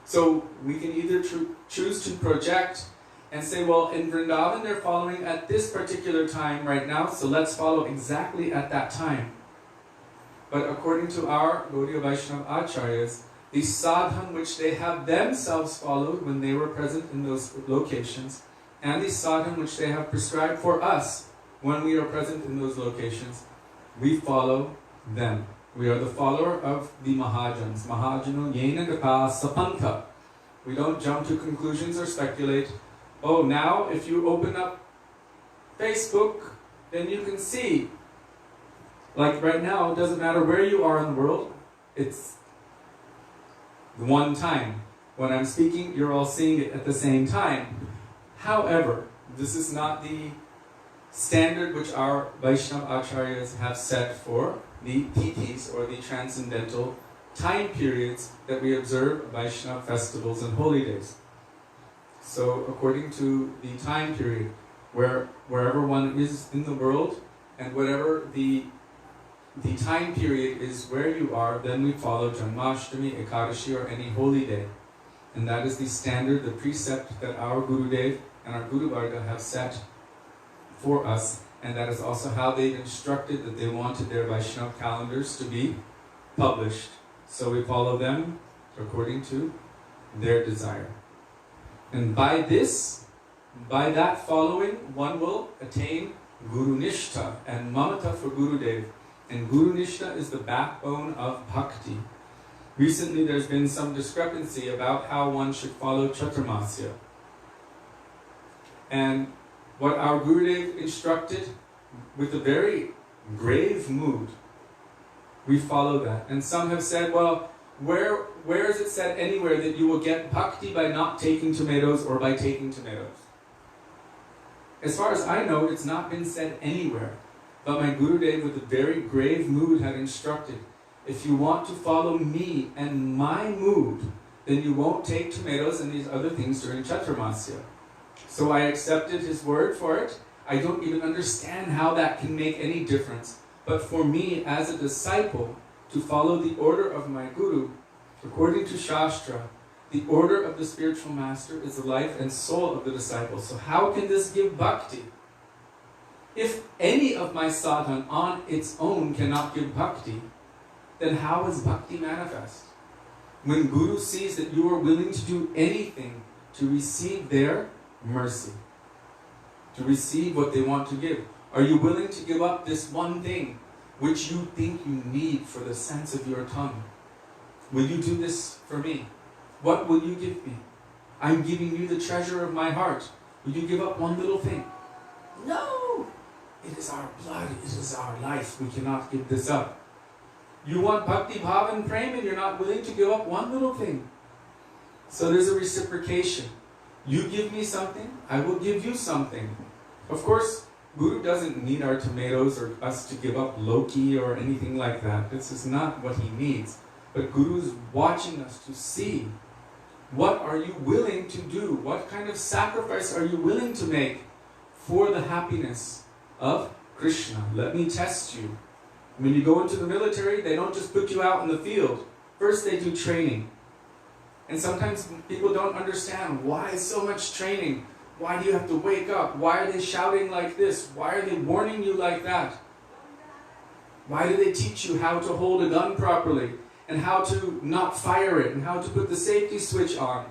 So we can either choose to project and say, well, in Vrindavan they're following at this particular time right now, so let's follow exactly at that time. But according to our Gaudiya Vaishnava Acharyas, the sadhan which they have themselves followed when they were present in those locations, and the sadhan which they have prescribed for us when we are present in those locations, we follow them. We are the follower of the Mahajans. Mahajano yena gata sapantha. We don't jump to conclusions or speculate. Oh, now if you open up Facebook, then you can see. Like right now, it doesn't matter where you are in the world, it's the one time. When I'm speaking, you're all seeing it at the same time. However, this is not the standard which our Vaishnava Acharyas have set for the titis, or the transcendental time periods that we observe Vaishnava festivals and holy days. So according to the time period, wherever one is in the world, and whatever the time period is where you are, then we follow Janmashtami, Ekadashi, or any holy day. And that is the standard, the precept that our Gurudev and our Guru Varga have set for us. And that is also how they instructed that they wanted their Vaishnava calendars to be published. So we follow them according to their desire. And by that following, one will attain Guru Nishtha and Mamata for Gurudev. And Guru Nishtha is the backbone of bhakti. Recently there's been some discrepancy about how one should follow Chaturmasya. And what our Gurudev instructed with a very grave mood, we follow that. And some have said, well, where is it said anywhere that you will get bhakti by not taking tomatoes or by taking tomatoes? As far as I know, it's not been said anywhere. But my Gurudev with a very grave mood had instructed, if you want to follow me and my mood, then you won't take tomatoes and these other things during Chaturmasya. So I accepted his word for it. I don't even understand how that can make any difference. But for me, as a disciple, to follow the order of my Guru, according to Shastra, The order of the spiritual master is the life and soul of the disciple. So how can this give bhakti? If any of my sadhana on its own cannot give bhakti, then how is bhakti manifest? When Guru sees that you are willing to do anything to receive their mercy, to receive what they want to give, are you willing to give up this one thing which you think you need for the sense of your tongue? Will you do this for me? What will you give me? I'm giving you the treasure of my heart. Will you give up one little thing? No! It is our blood, it is our life. We cannot give this up. You want bhakti, bhava and prema and you're not willing to give up one little thing. So there's a reciprocation. You give me something, I will give you something. Of course, Guru doesn't need our tomatoes or us to give up Loki or anything like that. This is not what he needs. But Guru is watching us to see, what are you willing to do? What kind of sacrifice are you willing to make for the happiness of Krishna? Let me test you. When you go into the military, they don't just put you out in the field. First they do training. And sometimes people don't understand, why is so much training? Why do you have to wake up? Why are they shouting like this? Why are they warning you like that? Why do they teach you how to hold a gun properly? And how to not fire it? And how to put the safety switch on?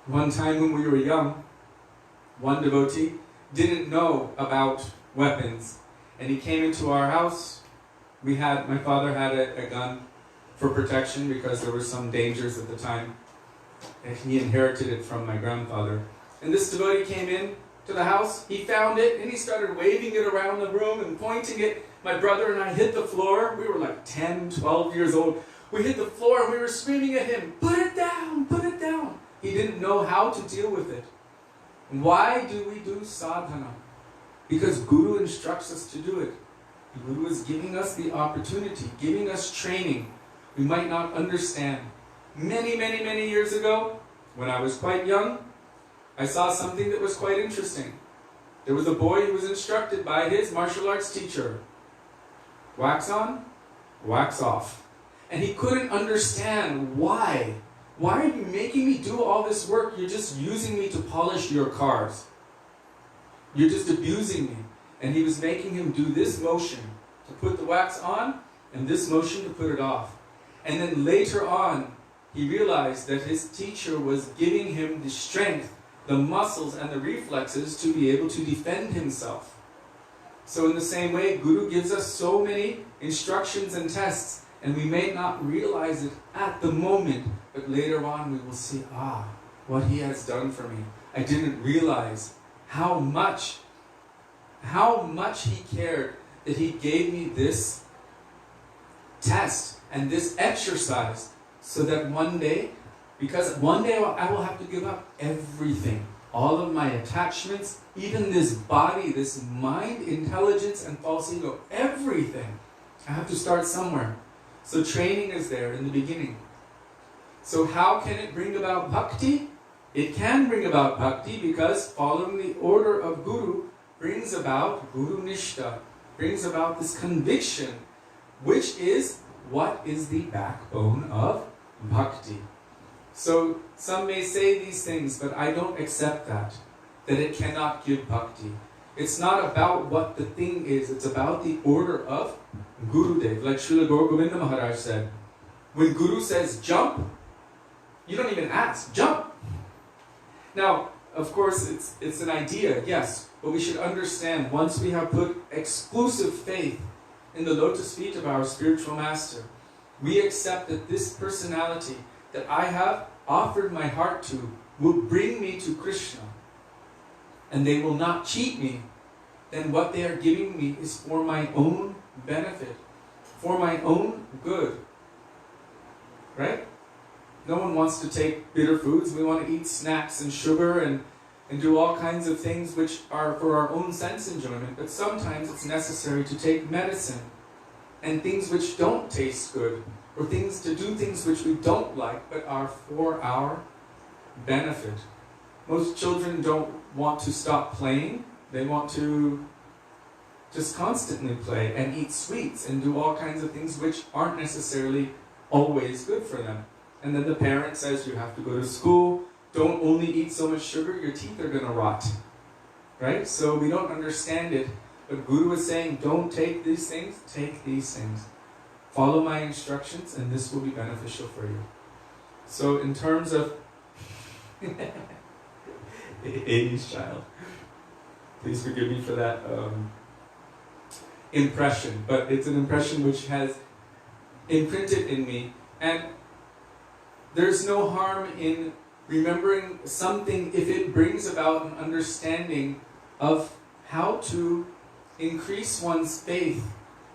One time when we were young, one devotee didn't know about weapons. And he came into our house. My father had a gun for protection because there were some dangers at the time. And he inherited it from my grandfather. And this devotee came in to the house, he found it, and he started waving it around the room and pointing it. My brother and I hit the floor. We were like 10, 12 years old. We hit the floor and we were screaming at him, put it down, put it down. He didn't know how to deal with it. Why do we do sadhana? Because Guru instructs us to do it. The Guru is giving us the opportunity, giving us training. We might not understand. Many, many, many years ago, when I was quite young, I saw something that was quite interesting. There was a boy who was instructed by his martial arts teacher. Wax on, wax off. And he couldn't understand why. Why are you making me do all this work? You're just using me to polish your cars. You're just abusing me. And he was making him do this motion to put the wax on and this motion to put it off. And then later on, he realized that his teacher was giving him the strength, the muscles and the reflexes to be able to defend himself. So in the same way, Guru gives us so many instructions and tests, and we may not realize it at the moment, but later on we will see, what he has done for me. I didn't realize how much he cared that he gave me this test and this exercise, so that one day, because one day I will have to give up everything. All of my attachments, even this body, this mind, intelligence, and false ego, everything. I have to start somewhere. So training is there in the beginning. So how can it bring about bhakti? It can bring about bhakti because following the order of Guru brings about Guru Nishta, brings about this conviction, which is what is the backbone of bhakti. So some may say these things, but I don't accept that it cannot give bhakti. It's not about what the thing is, it's about the order of Gurudev. Like Srila Govinda Maharaj said, when Guru says jump, you don't even ask, jump. Now, of course, it's an idea, yes, but we should understand, once we have put exclusive faith in the lotus feet of our spiritual master, we accept that this personality that I have offered my heart to will bring me to Krishna, and they will not cheat me, then what they are giving me is for my own benefit, for my own good. Right? No one wants to take bitter foods. We want to eat snacks and sugar and do all kinds of things which are for our own sense enjoyment, but sometimes it's necessary to take medicine and things which don't taste good, or to do things which we don't like, but are for our benefit. Most children don't want to stop playing. They want to just constantly play and eat sweets and do all kinds of things which aren't necessarily always good for them. And then the parent says, you have to go to school, don't only eat so much sugar, your teeth are going to rot. Right? So we don't understand it. But Guru was saying, don't take these things, take these things. Follow my instructions and this will be beneficial for you. So in terms of 80s child, please forgive me for that impression. But it's an impression which has imprinted in me. And there's no harm in remembering something if it brings about an understanding of how to increase one's faith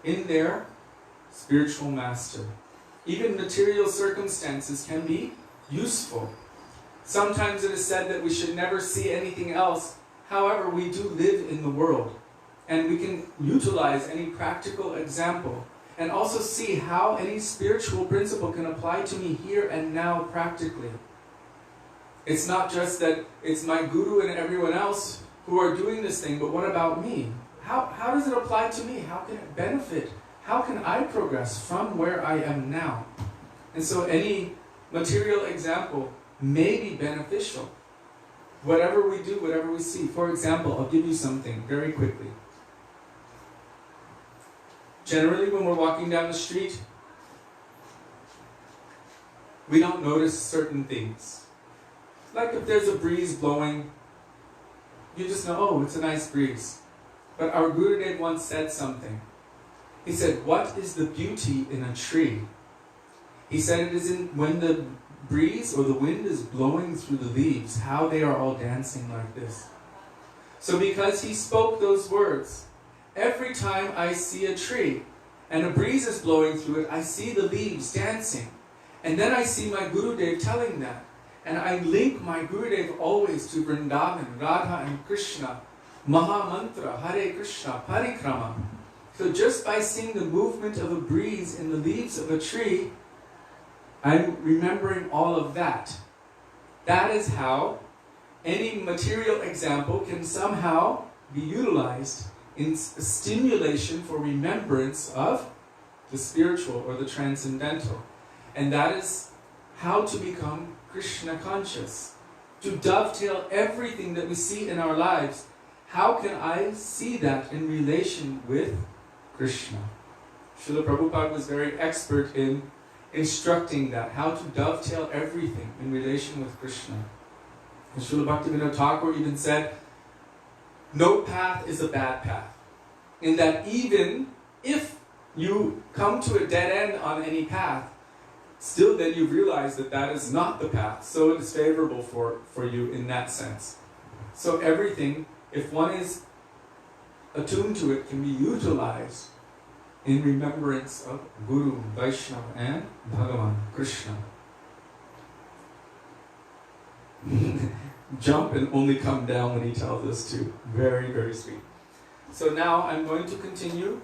in their spiritual master. Even material circumstances can be useful. Sometimes it is said that we should never see anything else. However, we do live in the world, and we can utilize any practical example and also see how any spiritual principle can apply to me here and now practically. It's not just that it's my guru and everyone else who are doing this thing, but what about me? How does it apply to me? How can it benefit? How can I progress from where I am now? And so any material example may be beneficial. Whatever we do, whatever we see. For example, I'll give you something very quickly. Generally, when we're walking down the street, we don't notice certain things. Like if there's a breeze blowing, you just know, oh, it's a nice breeze. But our Gurudev once said something. He said, what is the beauty in a tree? He said it is in when the breeze or the wind is blowing through the leaves, how they are all dancing like this. So because he spoke those words, every time I see a tree and a breeze is blowing through it, I see the leaves dancing. And then I see my Gurudev telling that. And I link my Gurudev always to Vrindavan, Radha and Krishna, Maha Mantra, Hare Krishna, Parikrama. So just by seeing the movement of a breeze in the leaves of a tree, I'm remembering all of that. That is how any material example can somehow be utilized in stimulation for remembrance of the spiritual or the transcendental. And that is how to become Krishna conscious. To dovetail everything that we see in our lives. How can I see that in relation with Krishna? Srila Prabhupada was very expert in instructing that, how to dovetail everything in relation with Krishna. And Srila Bhaktivedanta even said, no path is a bad path. In that even if you come to a dead end on any path, still then you realize that that is not the path. So it is favorable for you in that sense. So everything, if one is attuned to it, can be utilized in remembrance of Guru, Vaisnava and Bhagavan, Krishna. Jump and only come down when he tells us to. Very, very sweet. So now I'm going to continue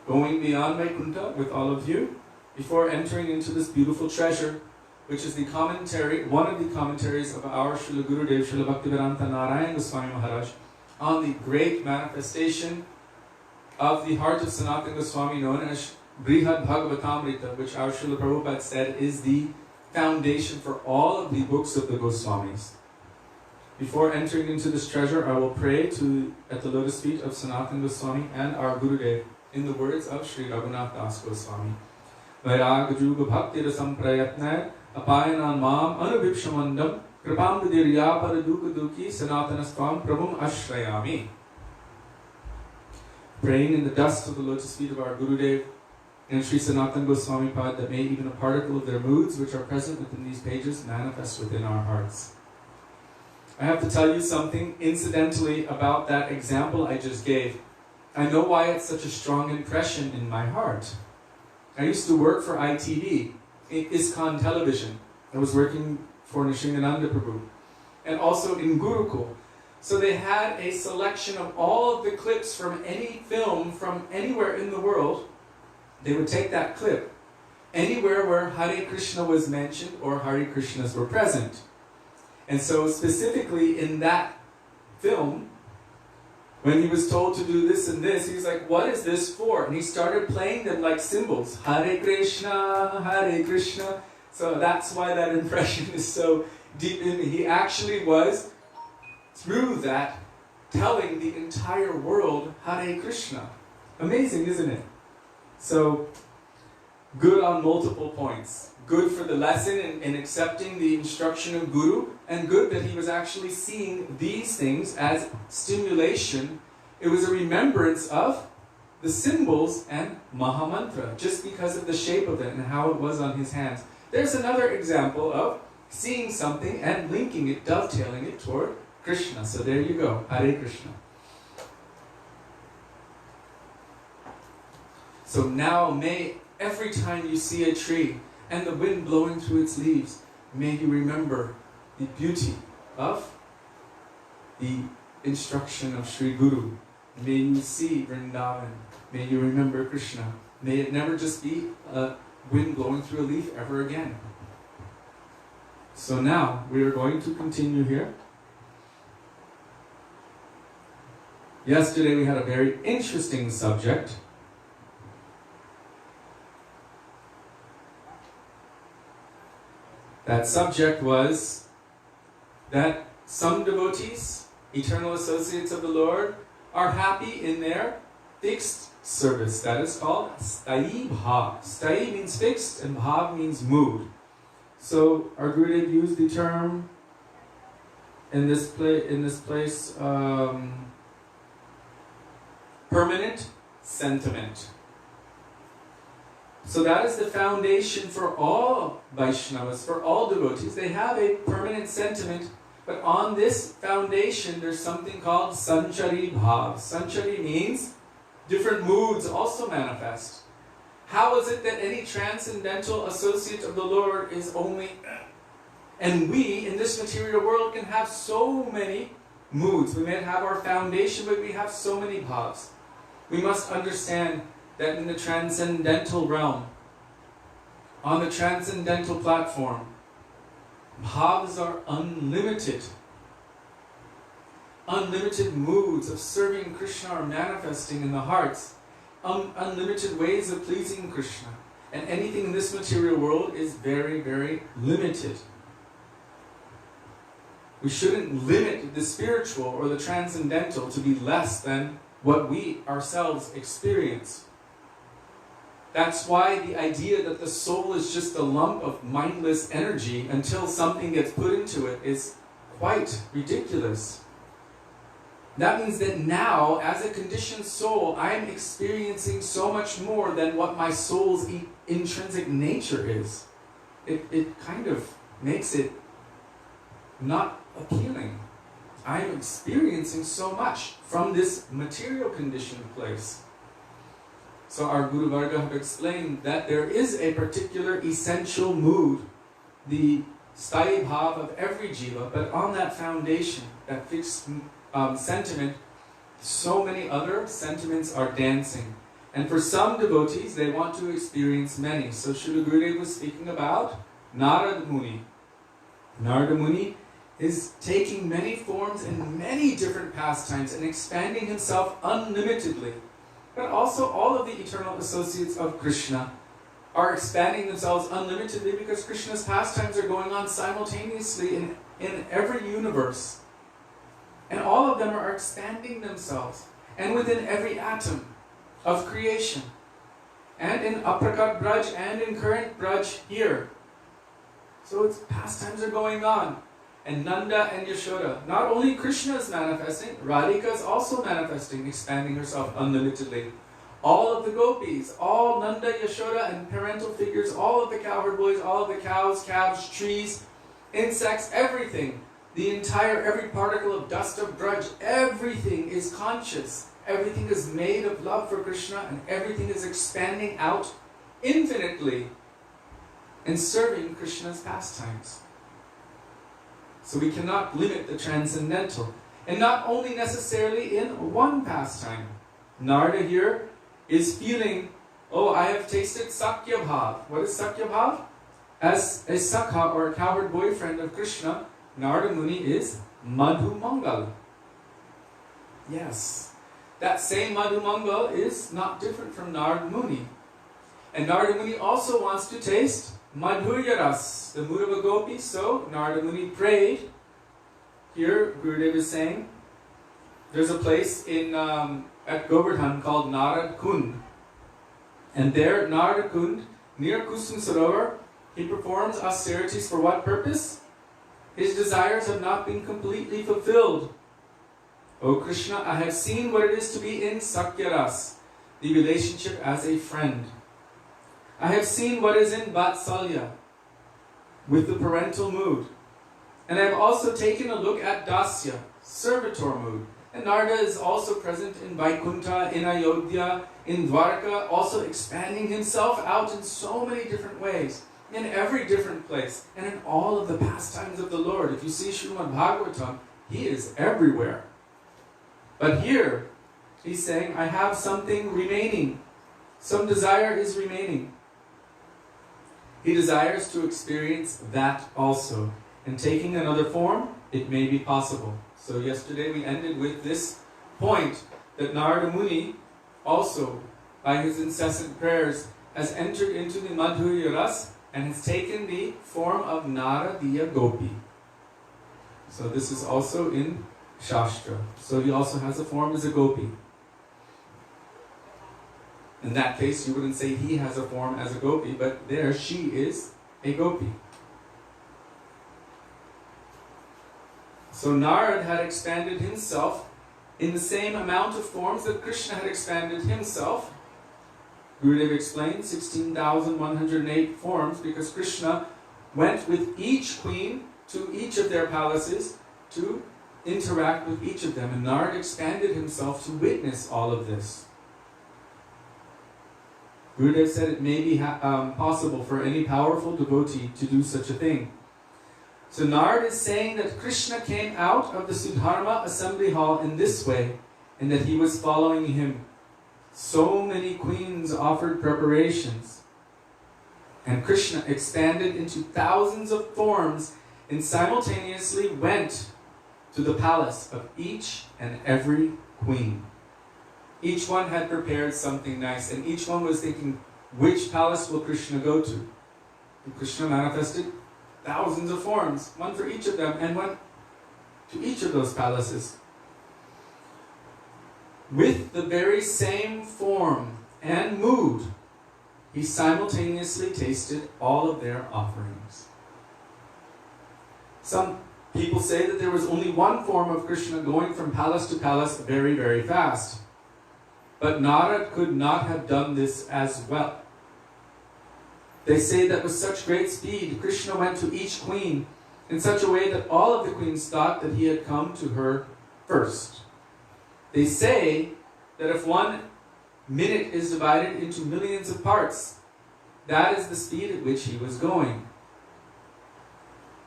going beyond Vaikuntha with all of you before entering into this beautiful treasure, which is the commentary, one of the commentaries of our Srila Gurudev, Srila Bhaktivedanta Narayan Goswami Maharaj, on the great manifestation of the heart of Sanatan Goswami known as Brihad Bhagavatamrita, which our Srila Prabhupada said is the foundation for all of the books of the Goswamis. Before entering into this treasure, I will pray at the lotus feet of Sanatan Goswami and our Gurudev in the words of Sri Raghunath Das Goswami. Vairag Juga Bhakti Rasam Prayatna Apayanan Mam Anubhipshamandam Kripam Vidirya Paraduka Duki Sanatanasvam Prabhum Ashrayami. Praying in the dust of the lotus feet of our Gurudev and Sri Sanatan Goswamipada, that may even a particle of their moods which are present within these pages manifest within our hearts. I have to tell you something incidentally about that example I just gave. I know why it's such a strong impression in my heart. I used to work for ITV, ISKCON Television. I was working for Nishingananda Prabhu. And also in Gurukul. So they had a selection of all of the clips from any film from anywhere in the world. They would take that clip anywhere where Hare Krishna was mentioned or Hare Krishnas were present. And so specifically in that film, when he was told to do this and this, he was like, what is this for? And he started playing them like symbols. Hare Krishna, So that's why that impression is so deep in me. He actually was, through that, telling the entire world Hare Krishna. Amazing, isn't it? So, good on multiple points. Good for the lesson in accepting the instruction of Guru, and good that he was actually seeing these things as stimulation. It was a remembrance of the symbols and Mahamantra, just because of the shape of it and how it was on his hands. There's another example of seeing something and linking it, dovetailing it toward Krishna. So there you go, Hare Krishna. So now may every time you see a tree and the wind blowing through its leaves, may you remember the beauty of the instruction of Sri Guru. May you see Vrindavan. May you remember Krishna. May it never just be a wind blowing through a leaf ever again. So now we are going to continue here. Yesterday we had a very interesting subject. That subject was that some devotees, eternal associates of the Lord, are happy in their fixed service. That is called Sthai Bhav. Sthai means fixed and Bhav means mood. So our Gurudev used the term in this place, permanent sentiment. So that is the foundation for all Vaishnavas, for all devotees. They have a permanent sentiment, but on this foundation there's something called Sanchari Bhav. Sanchari means different moods also manifest. How is it that any transcendental associate of the Lord is only... And we, in this material world, can have so many moods. We may have our foundation, but we have so many bhavs. We must understand that in the transcendental realm, on the transcendental platform, bhavs are unlimited. Unlimited moods of serving Krishna are manifesting in the hearts. Unlimited ways of pleasing Krishna. And anything in this material world is very, very limited. We shouldn't limit the spiritual or the transcendental to be less than what we ourselves experience. That's why the idea that the soul is just a lump of mindless energy until something gets put into it is quite ridiculous. That means that now, as a conditioned soul, I am experiencing so much more than what my soul's intrinsic nature is. It kind of makes it not appealing. I am experiencing so much from this material conditioned place. So our Guru Varga have explained that there is a particular essential mood, the Sthai Bhav of every jiva, but on that foundation, that fixed sentiment, so many other sentiments are dancing. And for some devotees, they want to experience many. So Srila Gurudev was speaking about Narada Muni. Narada Muni is taking many forms in many different pastimes and expanding himself unlimitedly. But also all of the eternal associates of Krishna are expanding themselves unlimitedly because Krishna's pastimes are going on simultaneously in every universe. And all of them are expanding themselves. And within every atom of creation. And in Aprakat Braj and in current Braj here. So its pastimes are going on. And Nanda and Yashoda. Not only Krishna is manifesting, Radhika is also manifesting, expanding herself unlimitedly. All of the gopis, all Nanda, Yashoda, and parental figures, all of the cowherd boys, all of the cows, calves, trees, insects, everything. The entire, every particle of dust of Braj, everything is conscious. Everything is made of love for Krishna, and everything is expanding out infinitely and serving Krishna's pastimes. So we cannot limit the transcendental. And not only necessarily in one pastime. Narada here is feeling, oh, I have tasted Sakya Bhav. What is Sakya Bhav? As a Sakha or a cowherd boyfriend of Krishna, Narada Muni is Madhu Mangal. Yes, that same Madhu Mangal is not different from Narada Muni. And Narada Muni also wants to taste Madhurya Ras, the mood of a gopi. So Narada Muni prayed. Here Gurudev is saying, there's a place in at Govardhan called Narad Kund. And there, Narad Kund, near Kusum Sarovar, he performs austerities for what purpose? His desires have not been completely fulfilled. O Krishna, I have seen what it is to be in Sakyaras, the relationship as a friend. I have seen what is in Vatsalya, with the parental mood. And I have also taken a look at Dasya, servitor mood. And Narada is also present in Vaikuntha, in Ayodhya, in Dwarka, also expanding himself out in so many different ways, in every different place, and in all of the pastimes of the Lord. If you see Srimad Bhagavatam, he is everywhere. But here, he's saying, I have something remaining. Some desire is remaining. He desires to experience that also. And taking another form, it may be possible. So yesterday we ended with this point, that Narada Muni also, by his incessant prayers, has entered into the Madhurya Ras and has taken the form of Naradiya Gopi. So this is also in Shastra. So he also has a form as a Gopi. In that case, you wouldn't say he has a form as a Gopi, but there she is a Gopi. So Narad had expanded himself in the same amount of forms that Krishna had expanded himself. Gurudev explained 16,108 forms, because Krishna went with each queen to each of their palaces to interact with each of them. And Narad expanded himself to witness all of this. Gurudev said it may be possible for any powerful devotee to do such a thing. So Narad is saying that Krishna came out of the Sudharma assembly hall in this way, and that he was following him. So many queens offered preparations, and Krishna expanded into thousands of forms and simultaneously went to the palace of each and every queen. Each one had prepared something nice, and each one was thinking, which palace will Krishna go to? And Krishna manifested thousands of forms, one for each of them, and went to each of those palaces. With the very same form and mood, he simultaneously tasted all of their offerings. Some people say that there was only one form of Krishna going from palace to palace very, very fast. But Narad could not have done this as well. They say that with such great speed, Krishna went to each queen in such a way that all of the queens thought that he had come to her first. They say that if 1 minute is divided into millions of parts, that is the speed at which he was going.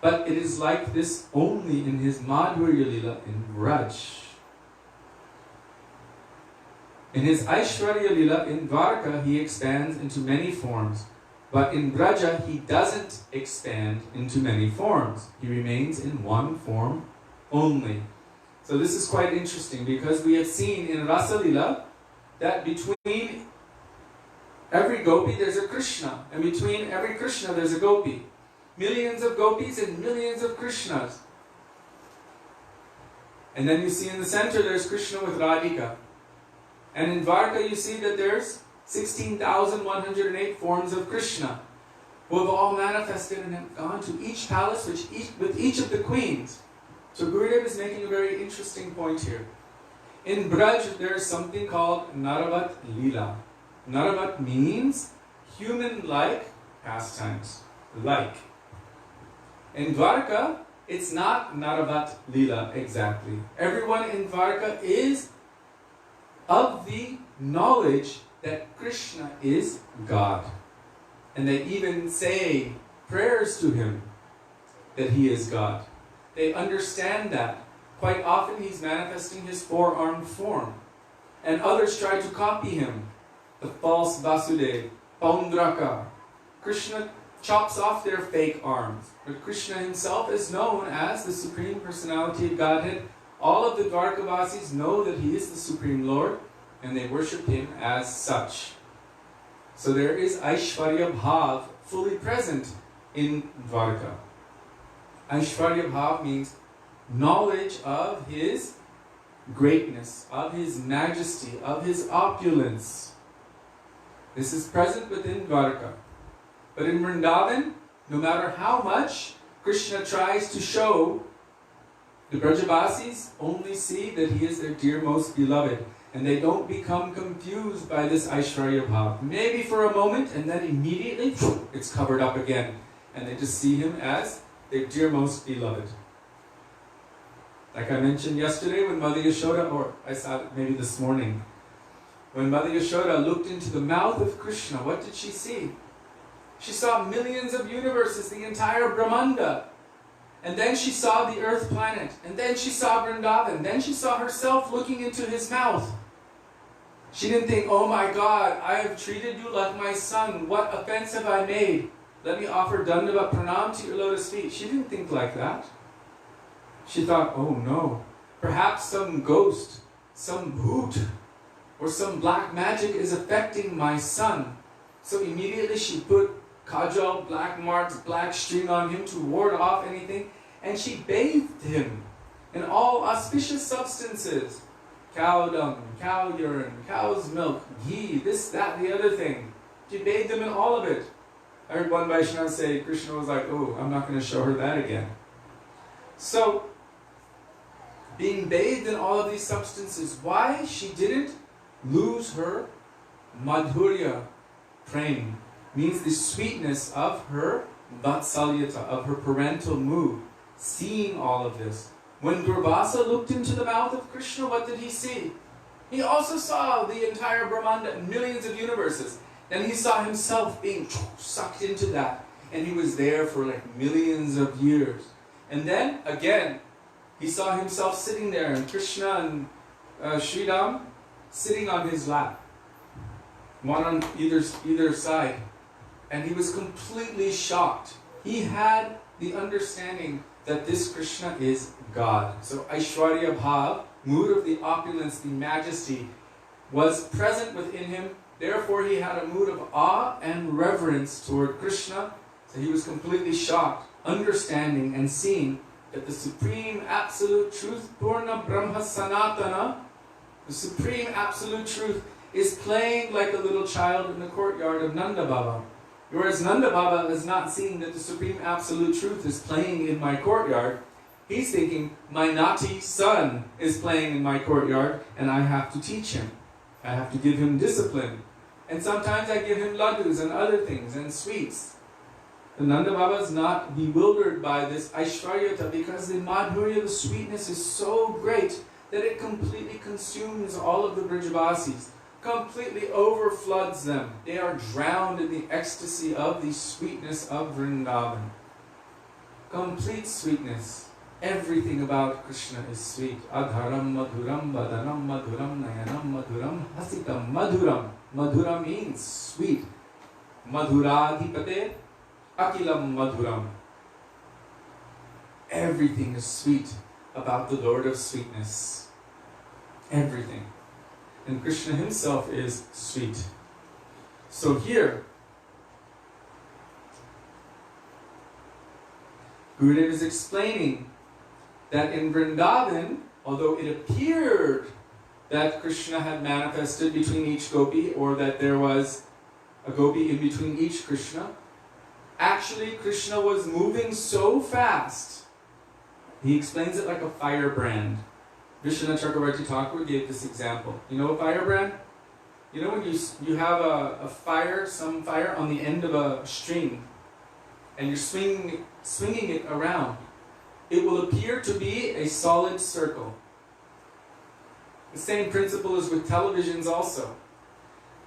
But it is like this only in his Madhurya Lila in Braj. In his Aishwarya Lila in Dwarka, he expands into many forms. But in Braja, he doesn't expand into many forms. He remains in one form only. So this is quite interesting, because we have seen in Rasa Lila that between every gopi there's a Krishna, and between every Krishna there's a gopi. Millions of gopis and millions of Krishnas. And then you see in the center there's Krishna with Radhika. And in Dwarka you see that there's 16,108 forms of Krishna, who have all manifested and have gone to each palace with each of the queens. So Gurudev is making a very interesting point here. In Braj, there is something called Naravat Lila. Naravat means human-like pastimes. Like. In Dwarka, it's not Naravat Lila exactly. Everyone in Dwarka is of the knowledge that Krishna is God. And they even say prayers to him that he is God. They understand that. Quite often he's manifesting his four-armed form. And others try to copy him. The false Vasudeva, Paundraka. Krishna chops off their fake arms. But Krishna himself is known as the Supreme Personality of Godhead. All of the Dwarkavasis know that he is the Supreme Lord, and they worship him as such. So there is Aishwarya Bhav fully present in Dwarka. Aishwarya Bhav means knowledge of His greatness, of His majesty, of His opulence. This is present within Dwarka. But in Vrindavan, no matter how much Krishna tries to show, the Brajavasis only see that He is their dear most beloved. And they don't become confused by this Aishwarya Bhav. Maybe for a moment, and then immediately it's covered up again. And they just see Him as their dear most beloved. Like I mentioned yesterday when Mother Yashoda, or I saw it maybe this morning, when Mother Yashoda looked into the mouth of Krishna, what did she see? She saw millions of universes, the entire Brahmanda. And then she saw the earth planet. And then she saw Vrindavan. Then she saw herself looking into His mouth. She didn't think, oh my God, I have treated you like my son. What offense have I made? Let me offer Dandavat Pranam to your lotus feet. She didn't think like that. She thought, oh no, perhaps some ghost, some bhoot, or some black magic is affecting my son. So immediately she put kajal, black marks, black string on him to ward off anything. And she bathed him in all auspicious substances. Cow dung, cow urine, cow's milk, ghee, this, that, the other thing. She bathed him in all of it. I heard one Vaishnava say, Krishna was like, oh, I'm not going to show her that again. So, being bathed in all of these substances, why she didn't lose her madhurya, prem, means the sweetness of her vatsalyata, of her parental mood, seeing all of this. When Durvasa looked into the mouth of Krishna, what did he see? He also saw the entire Brahmanda, millions of universes. Then he saw himself being sucked into that. And he was there for like millions of years. And then, again, he saw himself sitting there, and Krishna and Sridham sitting on his lap. One on either side. And he was completely shocked. He had the understanding that this Krishna is God. So Aishwarya Bhav, mood of the opulence, the majesty, was present within him. Therefore he had a mood of awe and reverence toward Krishna. So he was completely shocked, understanding and seeing that the supreme absolute truth, Purna Brahma Sanatana, the supreme absolute truth, is playing like a little child in the courtyard of Nanda Baba. Whereas Nanda Baba is not seeing that the supreme absolute truth is playing in my courtyard. He's thinking, my naughty son is playing in my courtyard and I have to teach him. I have to give him discipline. And sometimes I give him laddus and other things and sweets. The Nanda Baba is not bewildered by this Aishwaryata because the madhurya, the sweetness is so great that it completely consumes all of the Brijavasis. Completely overfloods them. They are drowned in the ecstasy of the sweetness of Vrindavan. Complete sweetness. Everything about Krishna is sweet. Adharam madhuram, badanam madhuram, nayanam madhuram, hasitam madhuram. Madhura means sweet. Madhuradhipate, akilam madhuram. Everything is sweet about the Lord of sweetness. Everything. And Krishna himself is sweet. So here, Gurudev is explaining that in Vrindavan, although it appeared that Krishna had manifested between each gopi, or that there was a gopi in between each Krishna, actually Krishna was moving so fast. He explains it like a firebrand. Vishwanath Chakravarti Thakur gave this example. You know a firebrand? You know when you have a fire, some fire on the end of a string, and you're swinging it around. It will appear to be a solid circle. The same principle is with televisions also.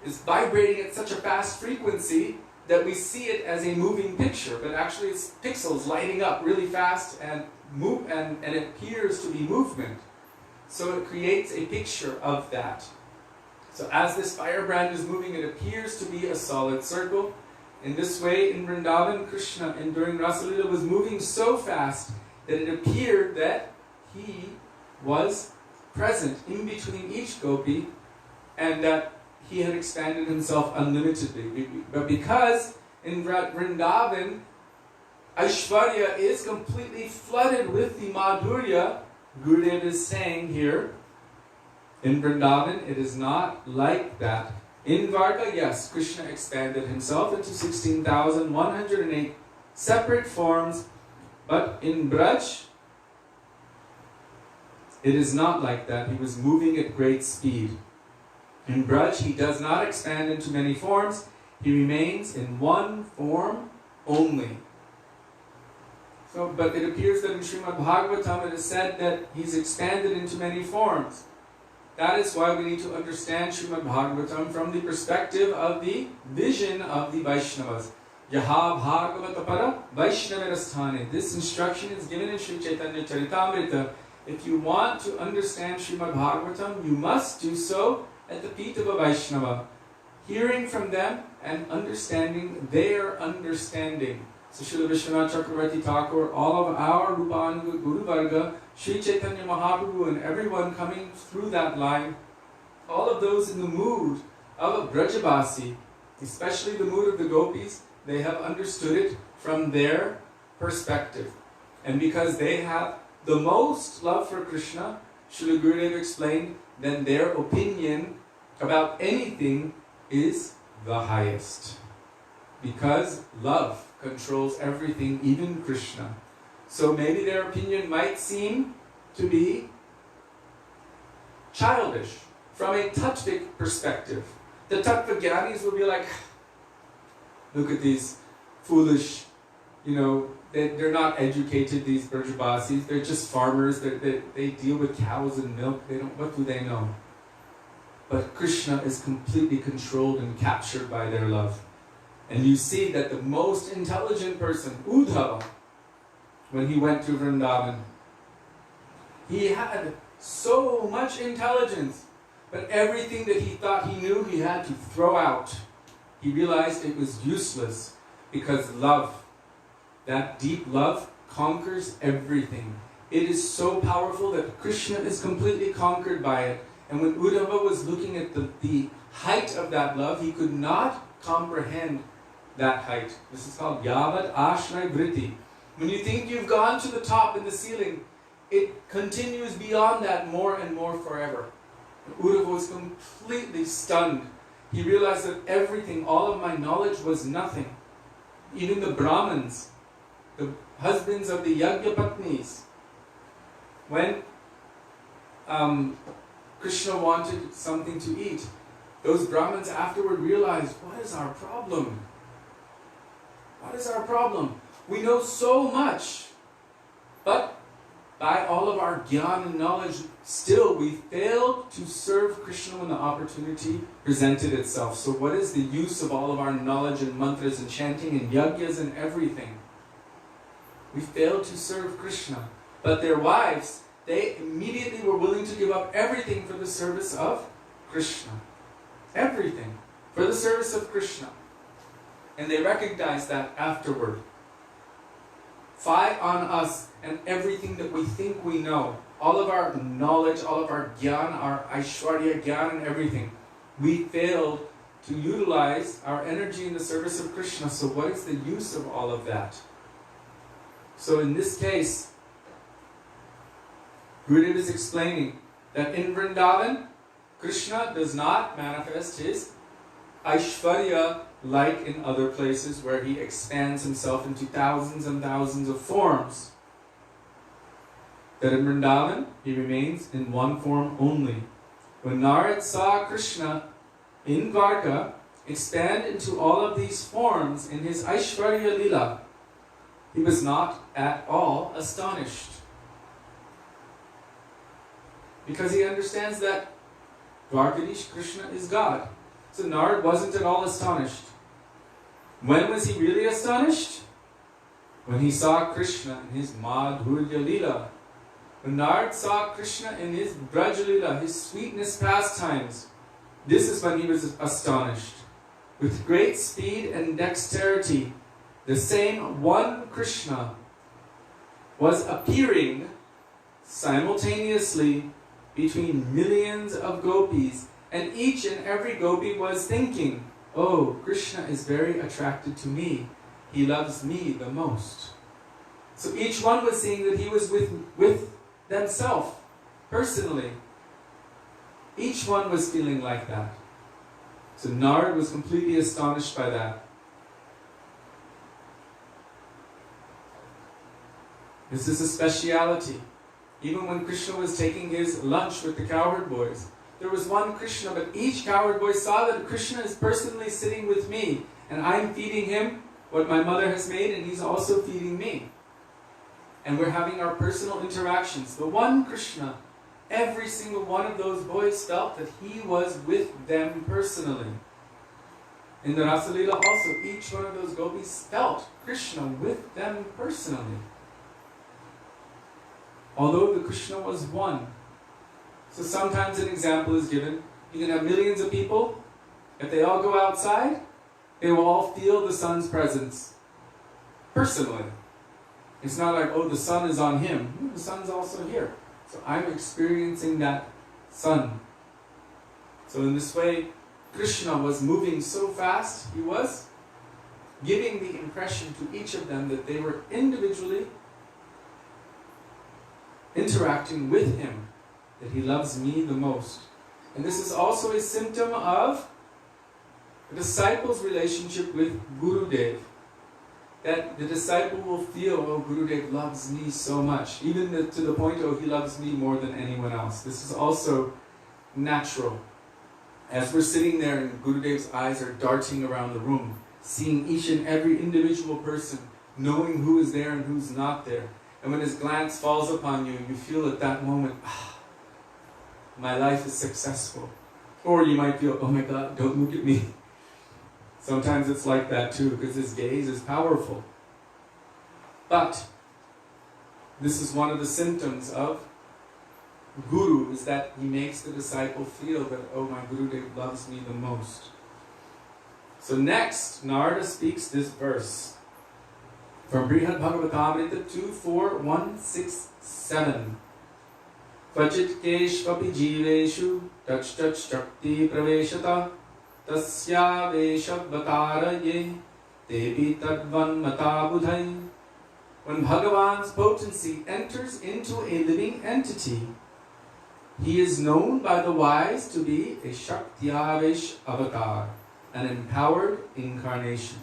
It's vibrating at such a fast frequency that we see it as a moving picture, but actually it's pixels lighting up really fast and it appears to be movement. So it creates a picture of that. So as this firebrand is moving, it appears to be a solid circle. In this way, in Vrindavan, Krishna, and during Rasalila, was moving so fast that it appeared that he was present in between each gopi, and that he had expanded himself unlimitedly. But because in Vrindavan, Aishwarya is completely flooded with the Madhurya, Gurudev is saying here, in Vrindavan, it is not like that. In Dwarka, yes, Krishna expanded himself into 16,108 separate forms, but in Braj, it is not like that. He was moving at great speed. In Braj, he does not expand into many forms. He remains in one form only. So, but it appears that in Srimad Bhagavatam it is said that he's expanded into many forms. That is why we need to understand Srimad Bhagavatam from the perspective of the vision of the Vaishnavas. Yaha Bhagavatapada Vaishnavarasthane. This instruction is given in Sri Chaitanya Charitamrita. If you want to understand Srimad Bhagavatam, you must do so at the feet of a Vaishnava, hearing from them and understanding their understanding. So Srila Vishwanath Chakravarti Thakur, all of our Rupanuga Guru Varga, Sri Chaitanya Mahaprabhu and everyone coming through that line, all of those in the mood of a Brajabasi, especially the mood of the gopis, they have understood it from their perspective. And because they have the most love for Krishna, Srila Gurudev explained, then their opinion about anything is the highest. Because love controls everything, even Krishna. So maybe their opinion might seem to be childish from a tattvic perspective. The Tattvagyanis will be like, look at these foolish, they're not educated, these Brajabasis, they're just farmers, they deal with cows and milk, what do they know? But Krishna is completely controlled and captured by their love. And you see that the most intelligent person, Uddhava, when he went to Vrindavan, he had so much intelligence, but everything that he thought he knew, he had to throw out. He realized it was useless because love, that deep love, conquers everything. It is so powerful that Krishna is completely conquered by it. And when Uddhava was looking at the height of that love, he could not comprehend that height. This is called Yavad Ashray Vritti. When you think you've gone to the top in the ceiling, it continues beyond that more and more forever. Uddhava was completely stunned. He realized that everything, all of my knowledge was nothing. Even the Brahmins, the husbands of the Yagyapatnis, when Krishna wanted something to eat, those Brahmins afterward realized, what is our problem? What is our problem? We know so much, but by all of our jnana and knowledge, still we failed to serve Krishna when the opportunity presented itself. So what is the use of all of our knowledge and mantras and chanting and yagyas and everything? We failed to serve Krishna. But their wives, they immediately were willing to give up everything for the service of Krishna. Everything for the service of Krishna. And they recognized that afterward. Fight on us and everything that we think we know. All of our knowledge, all of our jnana, our aishwarya, jnana and everything. We failed to utilize our energy in the service of Krishna. So what is the use of all of that? So in this case, Gurudev is explaining that in Vrindavan, Krishna does not manifest his aishwarya like in other places where he expands himself into thousands and thousands of forms. That in Vrindavan, he remains in one form only. When Narad saw Krishna in Dwarka expand into all of these forms in his Aishwarya Lila, he was not at all astonished. Because he understands that Dwarkadish Krishna is God. So Narad wasn't at all astonished. When was he really astonished? When he saw Krishna in his Madhurya Lila. When Narad saw Krishna in his Braj Lila, his sweetness pastimes, this is when he was astonished. With great speed and dexterity, the same one Krishna was appearing simultaneously between millions of gopis, and each and every gopi was thinking, oh, Krishna is very attracted to me. He loves me the most. So each one was seeing that he was with themselves, personally. Each one was feeling like that. So Narad was completely astonished by that. This is a speciality. Even when Krishna was taking his lunch with the cowherd boys, there was one Krishna, but each cowherd boy saw that Krishna is personally sitting with me, and I'm feeding him what my mother has made, and he's also feeding me. And we're having our personal interactions. The one Krishna, every single one of those boys felt that he was with them personally. In the Rasalila also, each one of those gopis felt Krishna with them personally. Although the Krishna was one. So sometimes an example is given. You can have millions of people. If they all go outside, they will all feel the sun's presence personally. It's not like, oh, the sun is on him. The sun's also here. So I'm experiencing that sun. So in this way, Krishna was moving so fast, he was giving the impression to each of them that they were individually interacting with him, that he loves me the most. And this is also a symptom of the disciple's relationship with Gurudev. That the disciple will feel, oh, Gurudev loves me so much. Even to the point, oh, he loves me more than anyone else. This is also natural. As we're sitting there and Gurudev's eyes are darting around the room, seeing each and every individual person, knowing who is there and who's not there. And when his glance falls upon you, you feel at that moment, my life is successful. Or you might feel, oh my God, don't look at me. Sometimes it's like that too, because his gaze is powerful. But this is one of the symptoms of Guru, is that he makes the disciple feel that, oh, my Gurudev loves me the most. So next, Narada speaks this verse from Brihad Bhagavatamrita 2.4.1.6.7. Kvachit keshvapi jiveshu tach shakti praveshata tasya veshabhatara ye devi tadvan mata budhai. When Bhagavan's potency enters into a living entity, he is known by the wise to be a Shaktyavesh avatar, an empowered incarnation.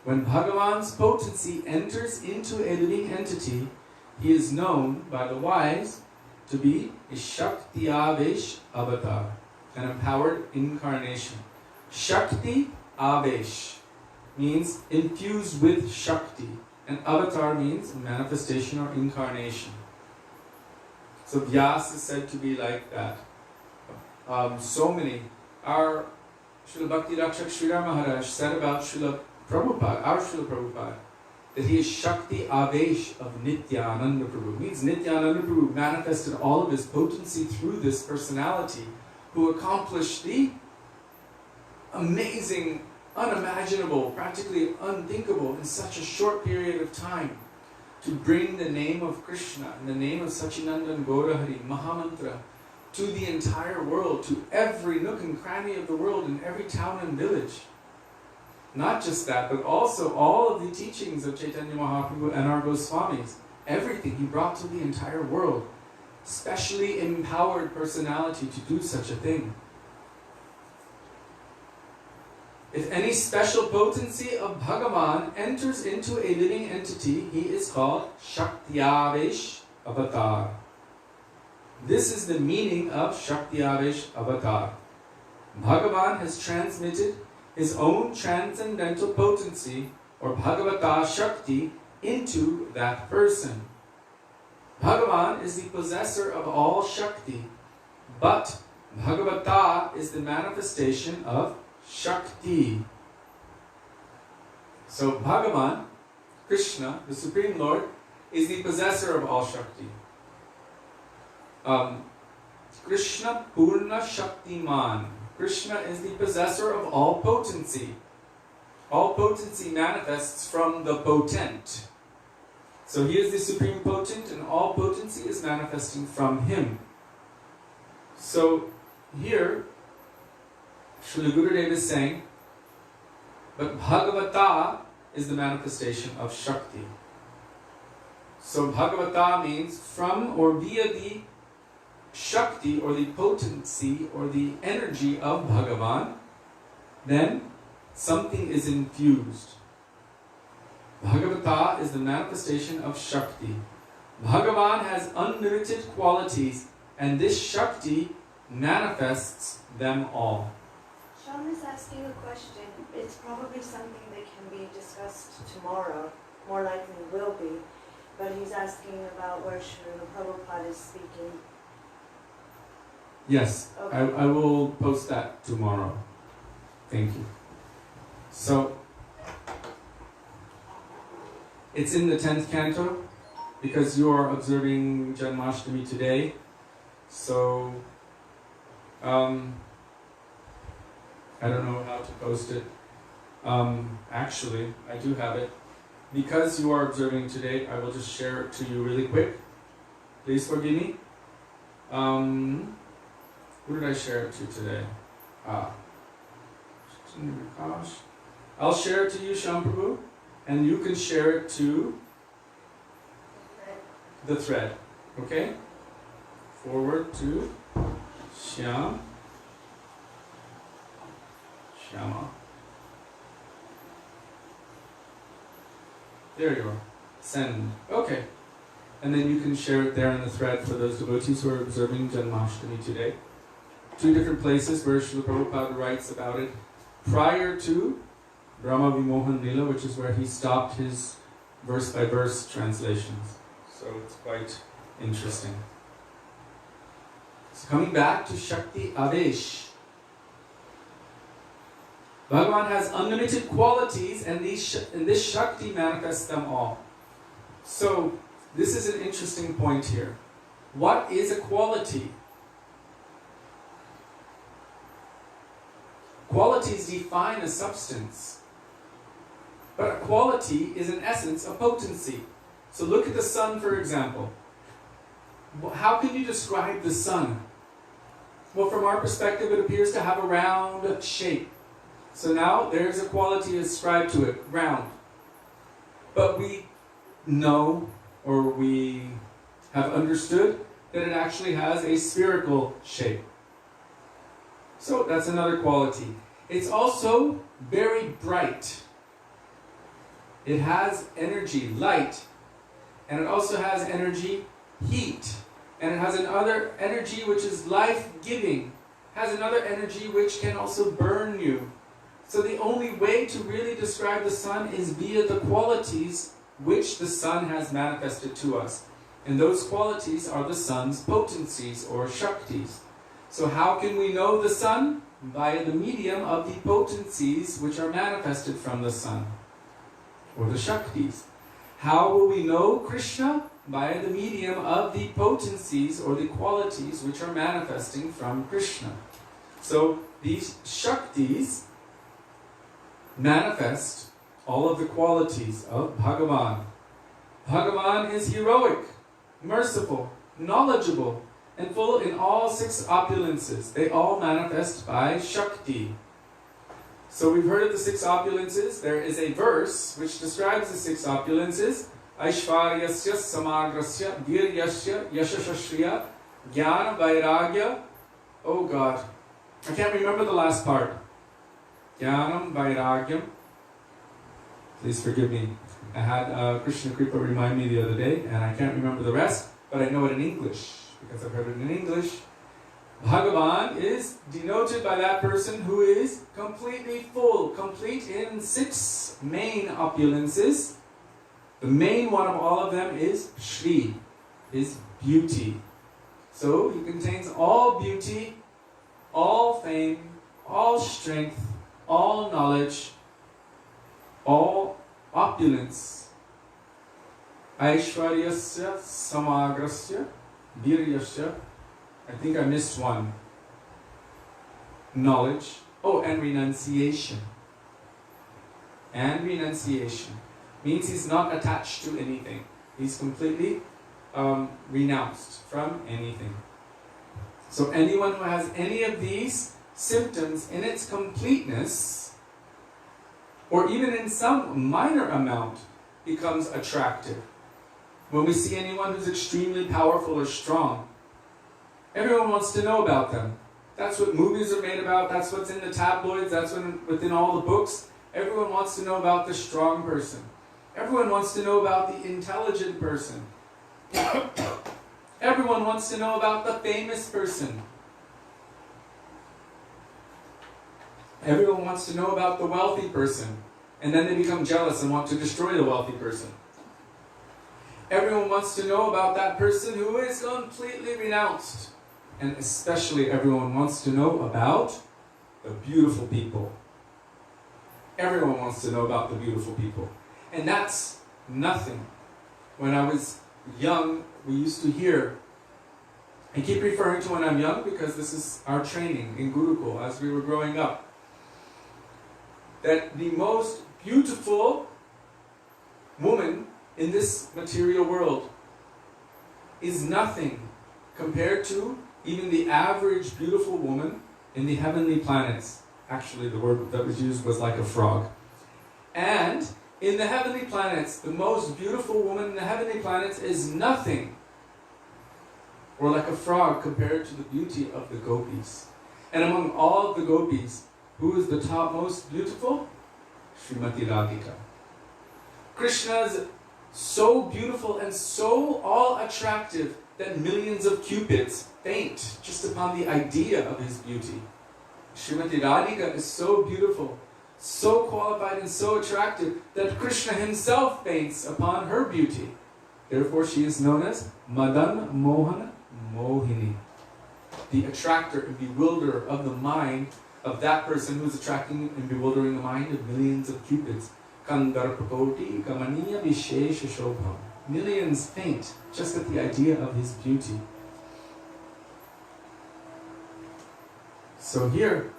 When Bhagavan's potency enters into a living entity, he is known by the wise to be a Shaktyavesh avatar, an empowered incarnation. Shakti Avesh means infused with Shakti, and avatar means manifestation or incarnation. So Vyas is said to be like that. So many. Our Srila Bhakti Rakshak Srila Maharaj said about Srila Prabhupada, our Srila Prabhupada, that he is Shakti Avesh of Nityananda Prabhu. It means Nityananda Prabhu manifested all of his potency through this personality, who accomplished the amazing, unimaginable, practically unthinkable in such a short period of time, to bring the name of Krishna and the name of Sachinandan Gaurahari, Mahamantra, to the entire world, to every nook and cranny of the world, in every town and village. Not just that, but also all of the teachings of Chaitanya Mahaprabhu and our Goswamis. Everything he brought to the entire world. Specially empowered personality to do such a thing. If any special potency of Bhagavan enters into a living entity, he is called Shaktyavesh Avatar. This is the meaning of Shaktyavesh Avatar. Bhagavan has transmitted his own transcendental potency, or Bhagavata Shakti, into that person. Bhagavan is the possessor of all Shakti, but Bhagavata is the manifestation of Shakti. So Bhagavan, Krishna, the Supreme Lord, is the possessor of all Shakti. Krishna Purna Shaktiman. Krishna is the possessor of all potency. All potency manifests from the potent. So he is the supreme potent, and all potency is manifesting from him. So here, Srila Gurudev is saying, but Bhagavata is the manifestation of Shakti. So Bhagavata means from or via the Shakti or the potency or the energy of Bhagavan, then something is infused. Bhagavata is the manifestation of Shakti. Bhagavan has unlimited qualities, and this Shakti manifests them all. Sean is asking a question. It's probably something that can be discussed tomorrow, more likely will be, but he's asking about where Srila Prabhupada is speaking. Yes, Okay. I will post that tomorrow. Thank you. So, it's in the 10th canto, because you are observing Janmashtami today. So, I don't know how to post it. Actually, I do have it. Because you are observing today, I will just share it to you really quick. Please forgive me. Who did I share it to today? I'll share it to you, Shyam Prabhu, and you can share it to the thread. Okay? Forward to Shyam. Shyama. There you are. Send. Okay. And then you can share it there in the thread for those devotees who are observing Janmashtami today. 2 different places where Srila Prabhupada writes about it prior to Brahma Vimohan Lila, which is where he stopped his verse-by-verse translations. So it's quite interesting. So coming back to Shakti Avesh. Bhagavan has unlimited qualities, and this Shakti manifests them all. So, this is an interesting point here. What is a quality? Qualities define a substance. But a quality is in essence a potency. So look at the sun, for example. How can you describe the sun? Well, from our perspective, it appears to have a round shape. So now there's a quality ascribed to it, round. But we know, or we have understood, that it actually has a spherical shape. So that's another quality. It's also very bright. It has energy, light, and it also has energy, heat. And it has another energy which is life-giving. Has another energy which can also burn you. So the only way to really describe the sun is via the qualities which the sun has manifested to us. And those qualities are the sun's potencies or shaktis. So how can we know the sun? Via the medium of the potencies which are manifested from the sun, or the shaktis. How will we know Krishna? Via the medium of the potencies or the qualities which are manifesting from Krishna. So these shaktis manifest all of the qualities of Bhagavan. Bhagavan is heroic, merciful, knowledgeable, and full in all 6 opulences. They all manifest by Shakti. So we've heard of the 6 opulences. There is a verse which describes the 6 opulences. Aishvaryasya samagrasya viryasya yashashashriya jnana vairagya. Oh God, I can't remember the last part. Jnanam vairagyam. Please forgive me. I had Krishna Kripa remind me the other day, and I can't remember the rest, but I know it in English, because I've heard it in English. Bhagavan is denoted by that person who is completely full, complete in 6 main opulences. The main one of all of them is Shri, is beauty. So he contains all beauty, all fame, all strength, all knowledge, all opulence. Aishvaryasya samagrasya viryasya. I think I missed one. Knowledge. Oh, and renunciation. And renunciation means he's not attached to anything. He's completely renounced from anything. So anyone who has any of these symptoms in its completeness or even in some minor amount, becomes attractive. When we see anyone who's extremely powerful or strong, everyone wants to know about them. That's what movies are made about, that's what's in the tabloids, that's within all the books. Everyone wants to know about the strong person. Everyone wants to know about the intelligent person. Everyone wants to know about the famous person. Everyone wants to know about the wealthy person, and then they become jealous and want to destroy the wealthy person. Everyone wants to know about that person who is completely renounced. And especially everyone wants to know about the beautiful people. Everyone wants to know about the beautiful people. And that's nothing. When I was young, we used to hear, I keep referring to when I'm young because this is our training in Gurukul as we were growing up, that the most beautiful woman in this material world is nothing compared to even the average beautiful woman in the heavenly planets. Actually, the word that was used was like a frog. And in the heavenly planets, the most beautiful woman in the heavenly planets is nothing, or like a frog compared to the beauty of the gopis. And among all of the gopis, who is the top most beautiful? Srimati Radhika. Krishna is so beautiful and so all attractive that millions of cupids faint just upon the idea of his beauty. Srimati Radhika is so beautiful, so qualified and so attractive that Krishna himself faints upon her beauty. Therefore she is known as Madan Mohan Mohini, the attractor and bewilderer of the mind of that person who is attracting and bewildering the mind of millions of cupids. Kandarpakoti Kamaniya Vishesha Shobham. Millions faint just at the idea of his beauty. So here,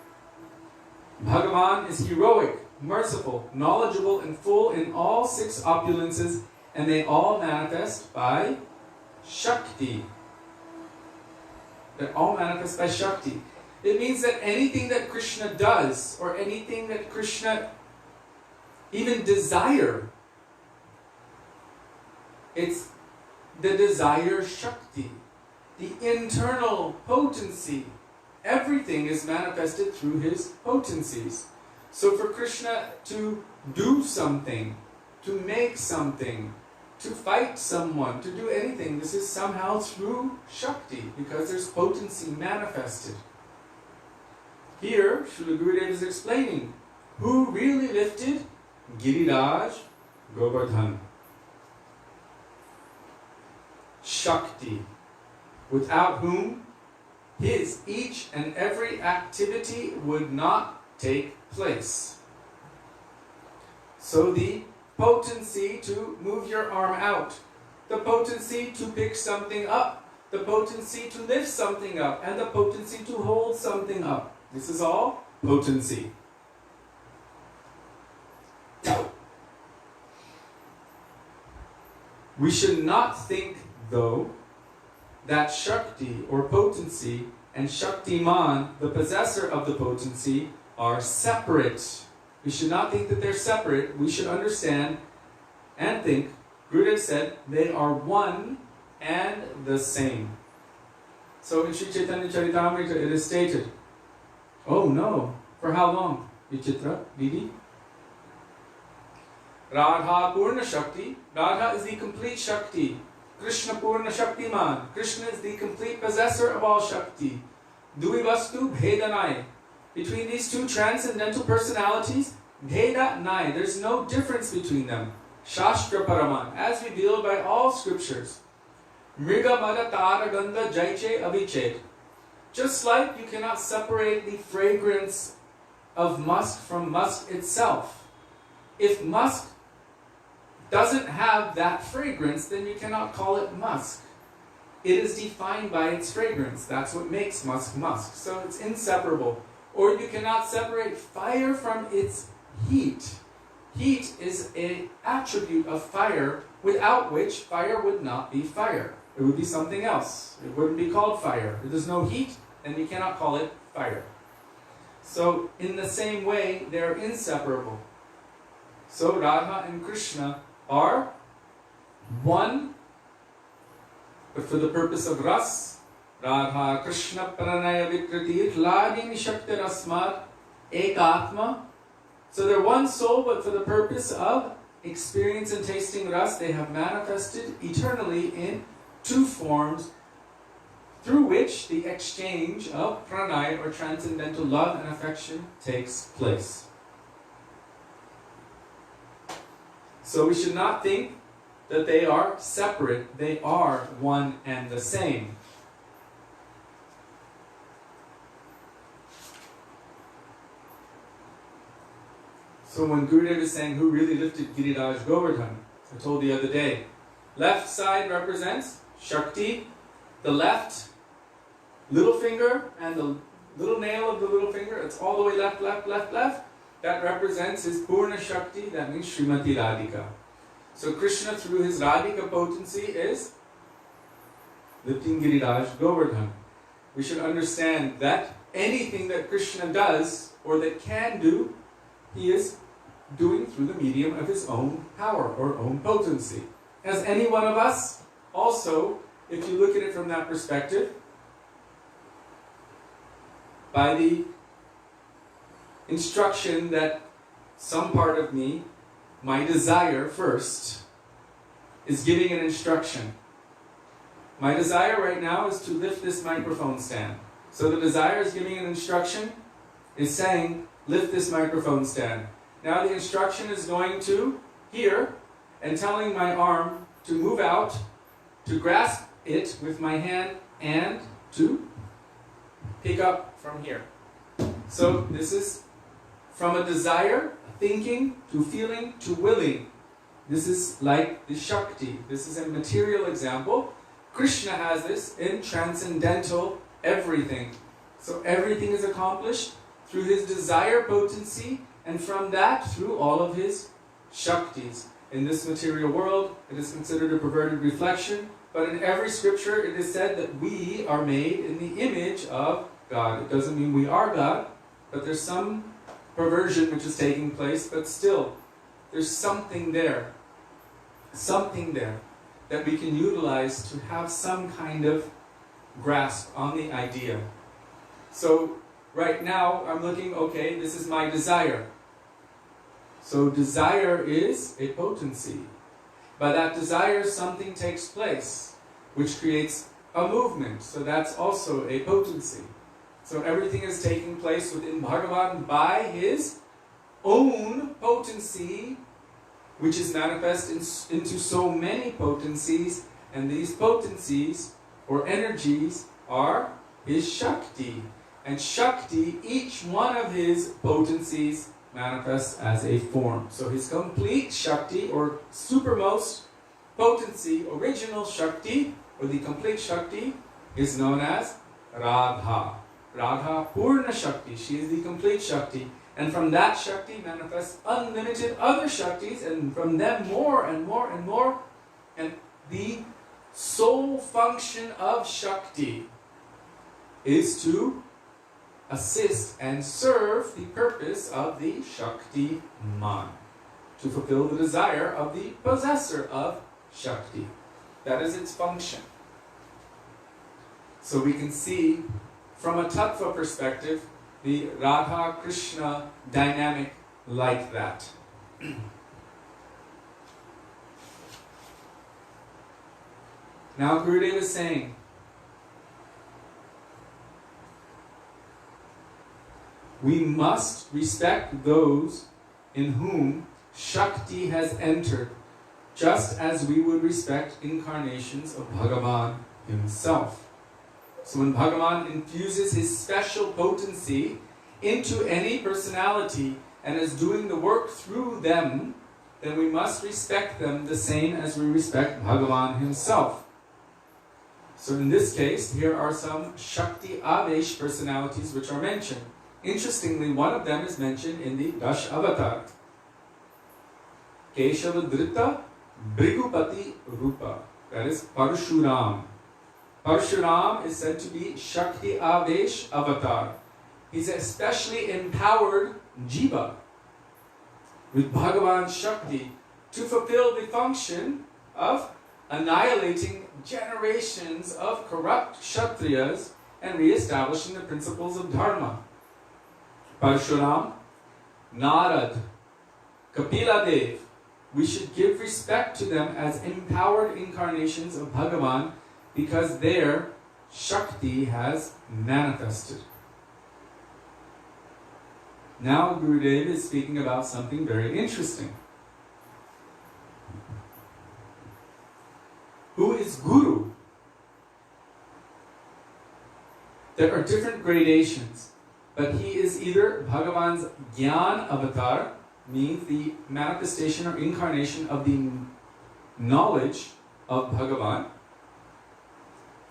Bhagavan is heroic, merciful, knowledgeable, and full in all 6 opulences, and they all manifest by Shakti. They're all manifest by Shakti. It means that anything that Krishna does, or anything that Krishna even desire, it's the desire Shakti, the internal potency. Everything is manifested through his potencies. So for Krishna to do something, to make something, to fight someone, to do anything, this is somehow through Shakti, because there's potency manifested. Here, Srila Gurudev is explaining who really lifted Giriraj Govardhan. Shakti, without whom his each and every activity would not take place. So the potency to move your arm out, the potency to pick something up, the potency to lift something up, and the potency to hold something up. This is all potency. We should not think, though, that Shakti or potency and Shaktiman, the possessor of the potency, are separate. We should not think that they're separate. We should understand and think, Gurudev said, they are one and the same. So in Sri Chaitanya Charitamrita it is stated, oh no, for how long? Vichitra, Didi? Radha Purna Shakti. Radha is the complete Shakti. Krishna Purna Shaktiman. Krishna is the complete possessor of all Shakti. Duivastu Bhedanai. Between these two transcendental personalities, Bheda Nai. There's no difference between them. Shastra Paraman, as revealed by all scriptures. Mriga Mada Tara Gandha Jaiche Avichet. Just like you cannot separate the fragrance of musk from musk itself. If musk doesn't have that fragrance, then you cannot call it musk. It is defined by its fragrance. That's what makes musk musk. So it's inseparable. Or you cannot separate fire from its heat. Heat is an attribute of fire, without which fire would not be fire. It would be something else. It wouldn't be called fire. If there's no heat, then you cannot call it fire. So in the same way, they're inseparable. So Radha and Krishna are one, but for the purpose of ras, Radha Krishna Pranaya Vikriti Lagini Shakti Rasmad Ekatma. So they're one soul, but for the purpose of experience and tasting ras, they have manifested eternally in two forms through which the exchange of pranay or transcendental love and affection takes place. So we should not think that they are separate. They are one and the same. So when Gurudev is saying who really lifted Giriraj Govardhan, I told the other day, left side represents Shakti, the left little finger and the little nail of the little finger, it's all the way left, left, left, left. That represents his Purna Shakti, that means Srimati Radhika. So Krishna through his Radhika potency is lifting Giriraj Govardhan. We should understand that anything that Krishna does or that can do, he is doing through the medium of his own power or own potency. As any one of us, also, if you look at it from that perspective, by the instruction that some part of me, my desire first, is giving an instruction. My desire right now is to lift this microphone stand. So the desire is giving an instruction, is saying, lift this microphone stand. Now the instruction is going to here and telling my arm to move out, to grasp it with my hand and to pick up from here. So this is from a desire, thinking, to feeling, to willing. This is like the Shakti. This is a material example. Krishna has this in transcendental everything. So everything is accomplished through his desire potency, and from that through all of his Shaktis. In this material world, it is considered a perverted reflection, but in every scripture it is said that we are made in the image of God. It doesn't mean we are God, but there's some perversion which is taking place, but still, there's something there that we can utilize to have some kind of grasp on the idea. So right now I'm looking, okay, this is my desire. So desire is a potency. By that desire something takes place, which creates a movement. So that's also a potency. So everything is taking place within Bhagavan by his own potency, which is manifest into so many potencies, and these potencies or energies are his Shakti. And Shakti, each one of his potencies manifests as a form. So his complete Shakti or supermost potency, original Shakti, or the complete Shakti, is known as Radha. Radha Purna Shakti, she is the complete Shakti. And from that Shakti manifests unlimited other Shaktis, and from them more and more and more. And the sole function of Shakti is to assist and serve the purpose of the Shakti Man, to fulfill the desire of the possessor of Shakti. That is its function. So we can see from a tattva perspective the Radha-Krishna dynamic like that. Now Gurudeva is saying, we must respect those in whom Shakti has entered, just as we would respect incarnations of Bhagavan himself. So when Bhagavan infuses his special potency into any personality and is doing the work through them, then we must respect them the same as we respect Bhagavan himself. So in this case, here are some Shakti Avesh personalities which are mentioned. Interestingly, one of them is mentioned in the Dash Avatar. Keshava Drita Brigupati Rupa. That is Parshuram. Parshuram is said to be Shakti Avesh Avatar. He's especially empowered Jiva. with Bhagavan's Shakti to fulfill the function of annihilating generations of corrupt Kshatriyas and re-establishing the principles of Dharma. Parshuram, Narad, Kapila Dev, we should give respect to them as empowered incarnations of Bhagavan because their Shakti has manifested. Now Gurudev is speaking about something very interesting. Who is Guru? There are different gradations, but he is either Bhagavan's Gyan avatar, means the manifestation or incarnation of the knowledge of Bhagavan,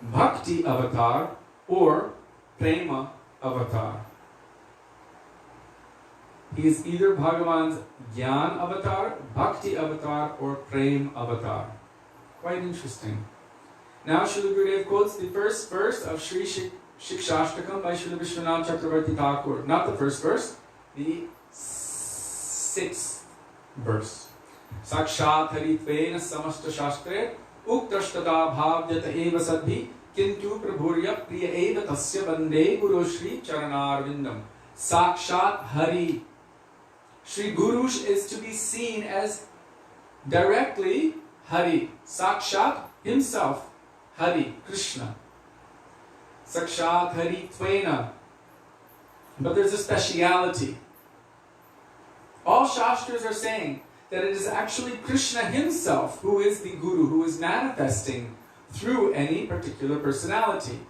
Bhakti avatar, or Prema avatar. He is either Bhagavan's Gyan avatar, Bhakti avatar, or Prem avatar. Quite interesting. Now Srila Gurudev quotes the first verse of Sri Shikshashtakam by Srila Vishwanath Chakravarti Thakur. Not the first verse, the 6th verse. Sakshat haritvena samasta shastre uktashtata bhavyata eva sadhi kintu prabhurya priya eva tasya bande guru Shri Charanarvindam. Sakshat Hari. Shri Guru is to be seen as directly Hari. Sakshat himself. Hari, Krishna. Sakshat Hari Tvena. But there's a speciality. All Shastras are saying that it is actually Krishna himself who is the Guru, who is manifesting through any particular personality.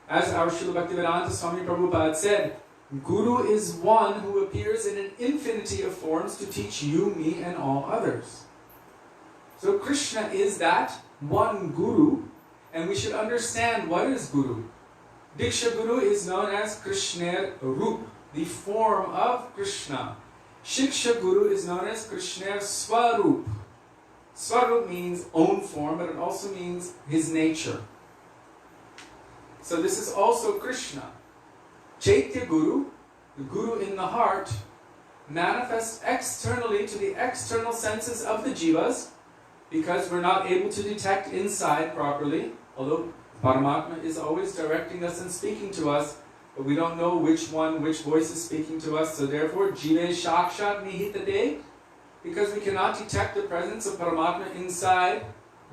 As our Srila Bhaktivedanta Swami Prabhupada said, Guru is one who appears in an infinity of forms to teach you, me, and all others. So Krishna is that one Guru, and we should understand what is Guru. Diksha Guru is known as Krishner Rup, the form of Krishna. Shiksha Guru is known as Krishner Swarup. Swarup means own form, but it also means his nature. So this is also Krishna. Chaitya Guru, the Guru in the heart, manifests externally to the external senses of the jivas because we're not able to detect inside properly, although Paramatma is always directing us and speaking to us, but we don't know which voice is speaking to us, so therefore, Jive Shakshat Nihitade, because we cannot detect the presence of Paramatma inside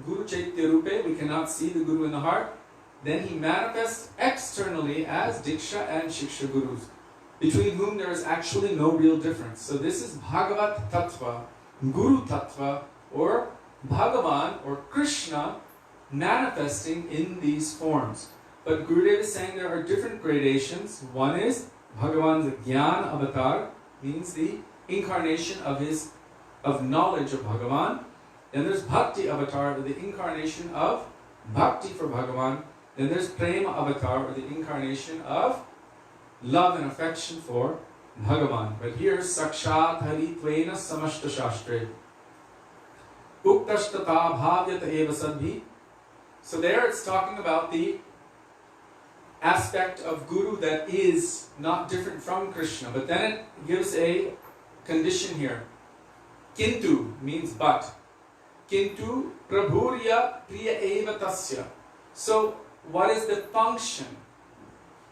Guru Chaitya Rupe, we cannot see the Guru in the heart, then he manifests externally as Diksha and Shiksha Gurus, between whom there is actually no real difference. So this is Bhagavat Tattva, Guru Tattva, or Bhagavan, or Krishna, manifesting in these forms. But Gurudev is saying there are different gradations. One is Bhagavan's Gyan avatar, means the incarnation of knowledge of Bhagavan. Then there's Bhakti avatar, or the incarnation of Bhakti for Bhagavan. Then there's Prema avatar, or the incarnation of love and affection for Bhagavan. But here, Sakshat Hari Tvena Samashta Shastre Uktashtata Bhavyata Eva Sadhi. So there it's talking about the aspect of Guru that is not different from Krishna. But then it gives a condition here. Kintu means but. Kintu Prabhurya Priya Eva Tasya. So what is the function?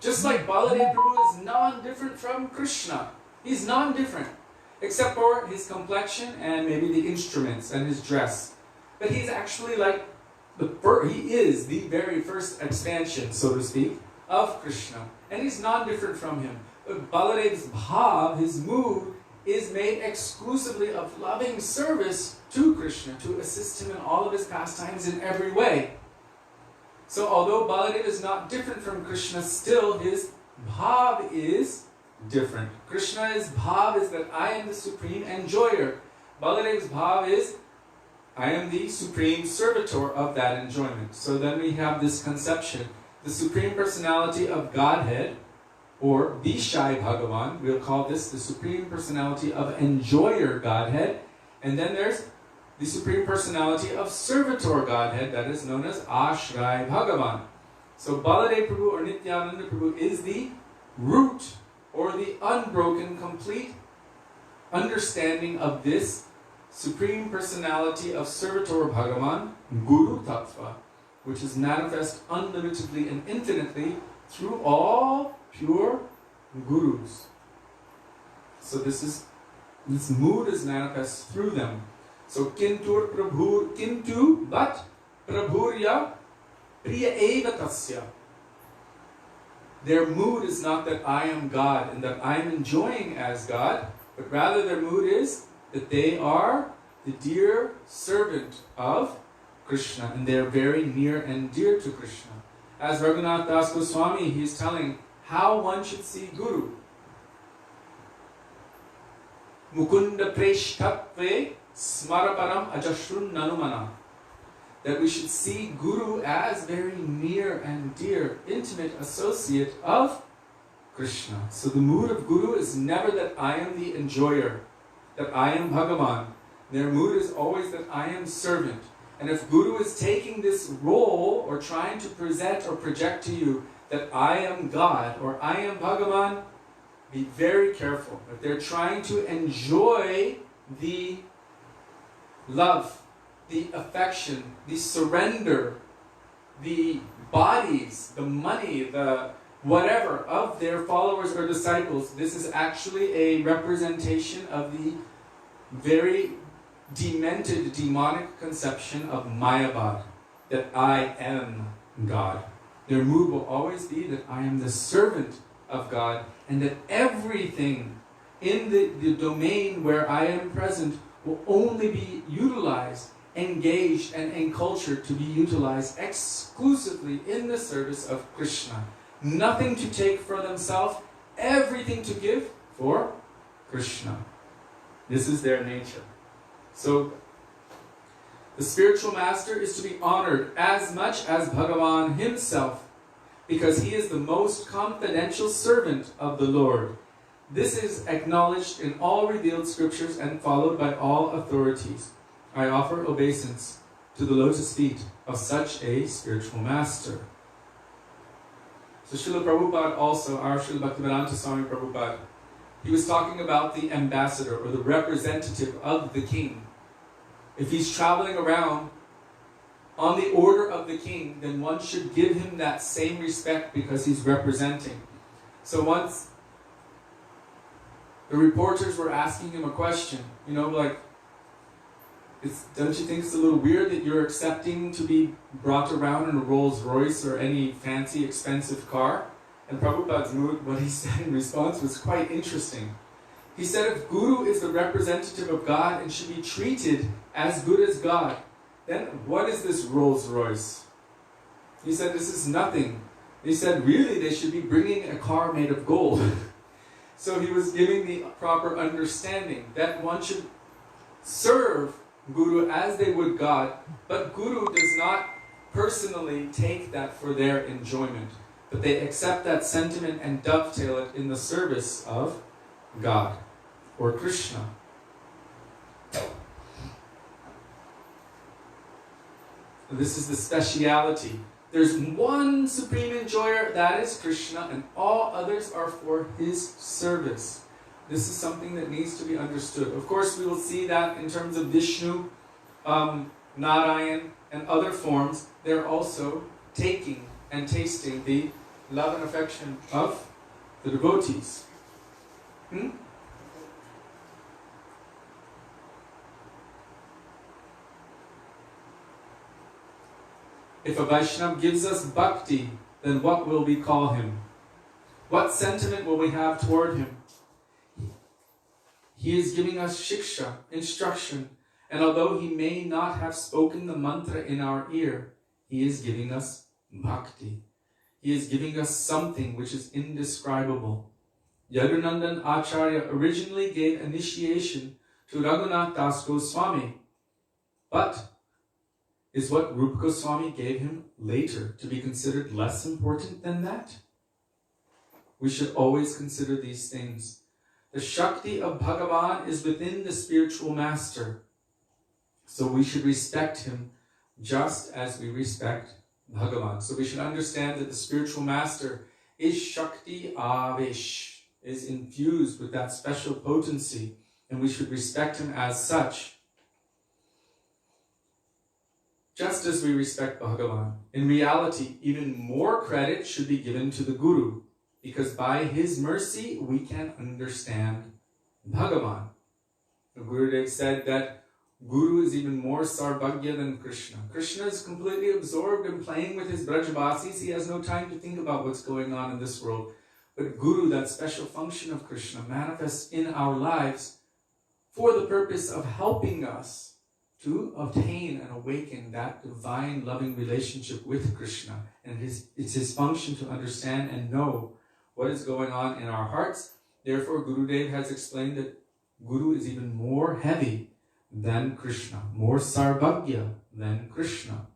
Just like Baladev Prabhu is non-different from Krishna. He's non-different. Except for his complexion and maybe the instruments and his dress. But he's actually like he is the very first expansion, so to speak, of Krishna. And he's non-different from him. But Baladev's bhav, his mood, is made exclusively of loving service to Krishna, to assist him in all of his pastimes in every way. So although Baladev is not different from Krishna, still his bhav is different. Krishna's bhav is that I am the supreme enjoyer. Baladev's bhav is I am the supreme servitor of that enjoyment. So then we have this conception. The Supreme Personality of Godhead, or Vishai Bhagavan, we'll call this the Supreme Personality of Enjoyer Godhead. And then there's the Supreme Personality of Servitor Godhead, that is known as Ashray Bhagavan. So Baladev Prabhu or Nityananda Prabhu is the root, or the unbroken, complete understanding of this Supreme Personality of Servitor Bhagavan, Guru Tattva, which is manifest unlimitedly and infinitely through all pure Gurus. So this mood is manifest through them. So kintu, but Prabhurya Priya Eva Tasya. Their mood is not that I am God and that I am enjoying as God, but rather their mood is that they are the dear servant of Krishna and they are very near and dear to Krishna. As Raghunath Das Goswami, he is telling how one should see Guru. Mukunda Preshtatve Smaraparam Ajashrun Nanumana. That we should see Guru as very near and dear, intimate associate of Krishna. So the mood of Guru is never that I am the enjoyer, that I am Bhagavan. Their mood is always that I am servant. And if Guru is taking this role or trying to present or project to you that I am God or I am Bhagavan, be very careful. If they're trying to enjoy the love, the affection, the surrender, the bodies, the money, the whatever of their followers or disciples, this is actually a representation of the very demented, demonic conception of Mayavad, that I am God. Their mood will always be that I am the servant of God, and that everything in the domain where I am present will only be utilized, engaged, and encultured to be utilized exclusively in the service of Krishna. Nothing to take for themselves, everything to give for Krishna. This is their nature. So, the spiritual master is to be honored as much as Bhagavan himself, because he is the most confidential servant of the Lord. This is acknowledged in all revealed scriptures and followed by all authorities. I offer obeisance to the lotus feet of such a spiritual master. So Srila Prabhupada also, our Srila Bhaktivedanta Swami Prabhupada, he was talking about the ambassador or the representative of the king. If he's traveling around on the order of the king, then one should give him that same respect because he's representing. So once the reporters were asking him a question, like, don't you think it's a little weird that you're accepting to be brought around in a Rolls Royce or any fancy expensive car? And Prabhupada's mood, what he said in response was quite interesting. He said, if Guru is the representative of God and should be treated as good as God, then what is this Rolls Royce? He said, this is nothing. He said, really, they should be bringing a car made of gold. So he was giving the proper understanding that one should serve Guru as they would God, but Guru does not personally take that for their enjoyment, but they accept that sentiment and dovetail it in the service of God or Krishna. This is the speciality. There's one supreme enjoyer, that is Krishna, and all others are for his service. This is something that needs to be understood. Of course, we will see that in terms of Vishnu, Narayan, and other forms, they're also taking and tasting the love and affection of the devotees. If a Vaishnava gives us bhakti, then what will we call him? What sentiment will we have toward him? He is giving us shiksha, instruction, and although he may not have spoken the mantra in our ear, he is giving us bhakti. He is giving us something which is indescribable. Yadunandan Acharya originally gave initiation to Raghunath Das Goswami, but is what Rupa Goswami gave him later to be considered less important than that? We should always consider these things. The Shakti of Bhagavan is within the spiritual master. So we should respect him just as we respect Bhagavan. So we should understand that the spiritual master is Shakti Avesh, is infused with that special potency and we should respect him as such, just as we respect Bhagavan. In reality, even more credit should be given to the Guru, because by his mercy we can understand Bhagavan. The Gurudev said that Guru is even more sarvagya than Krishna. Krishna is completely absorbed in playing with his Brajavasis. He has no time to think about what's going on in this world. But Guru, that special function of Krishna, manifests in our lives for the purpose of helping us to obtain and awaken that divine loving relationship with Krishna. And it's his function to understand and know what is going on in our hearts. Therefore, Gurudev has explained that Guru is even more heavy than Krishna, more sarvagya than Krishna,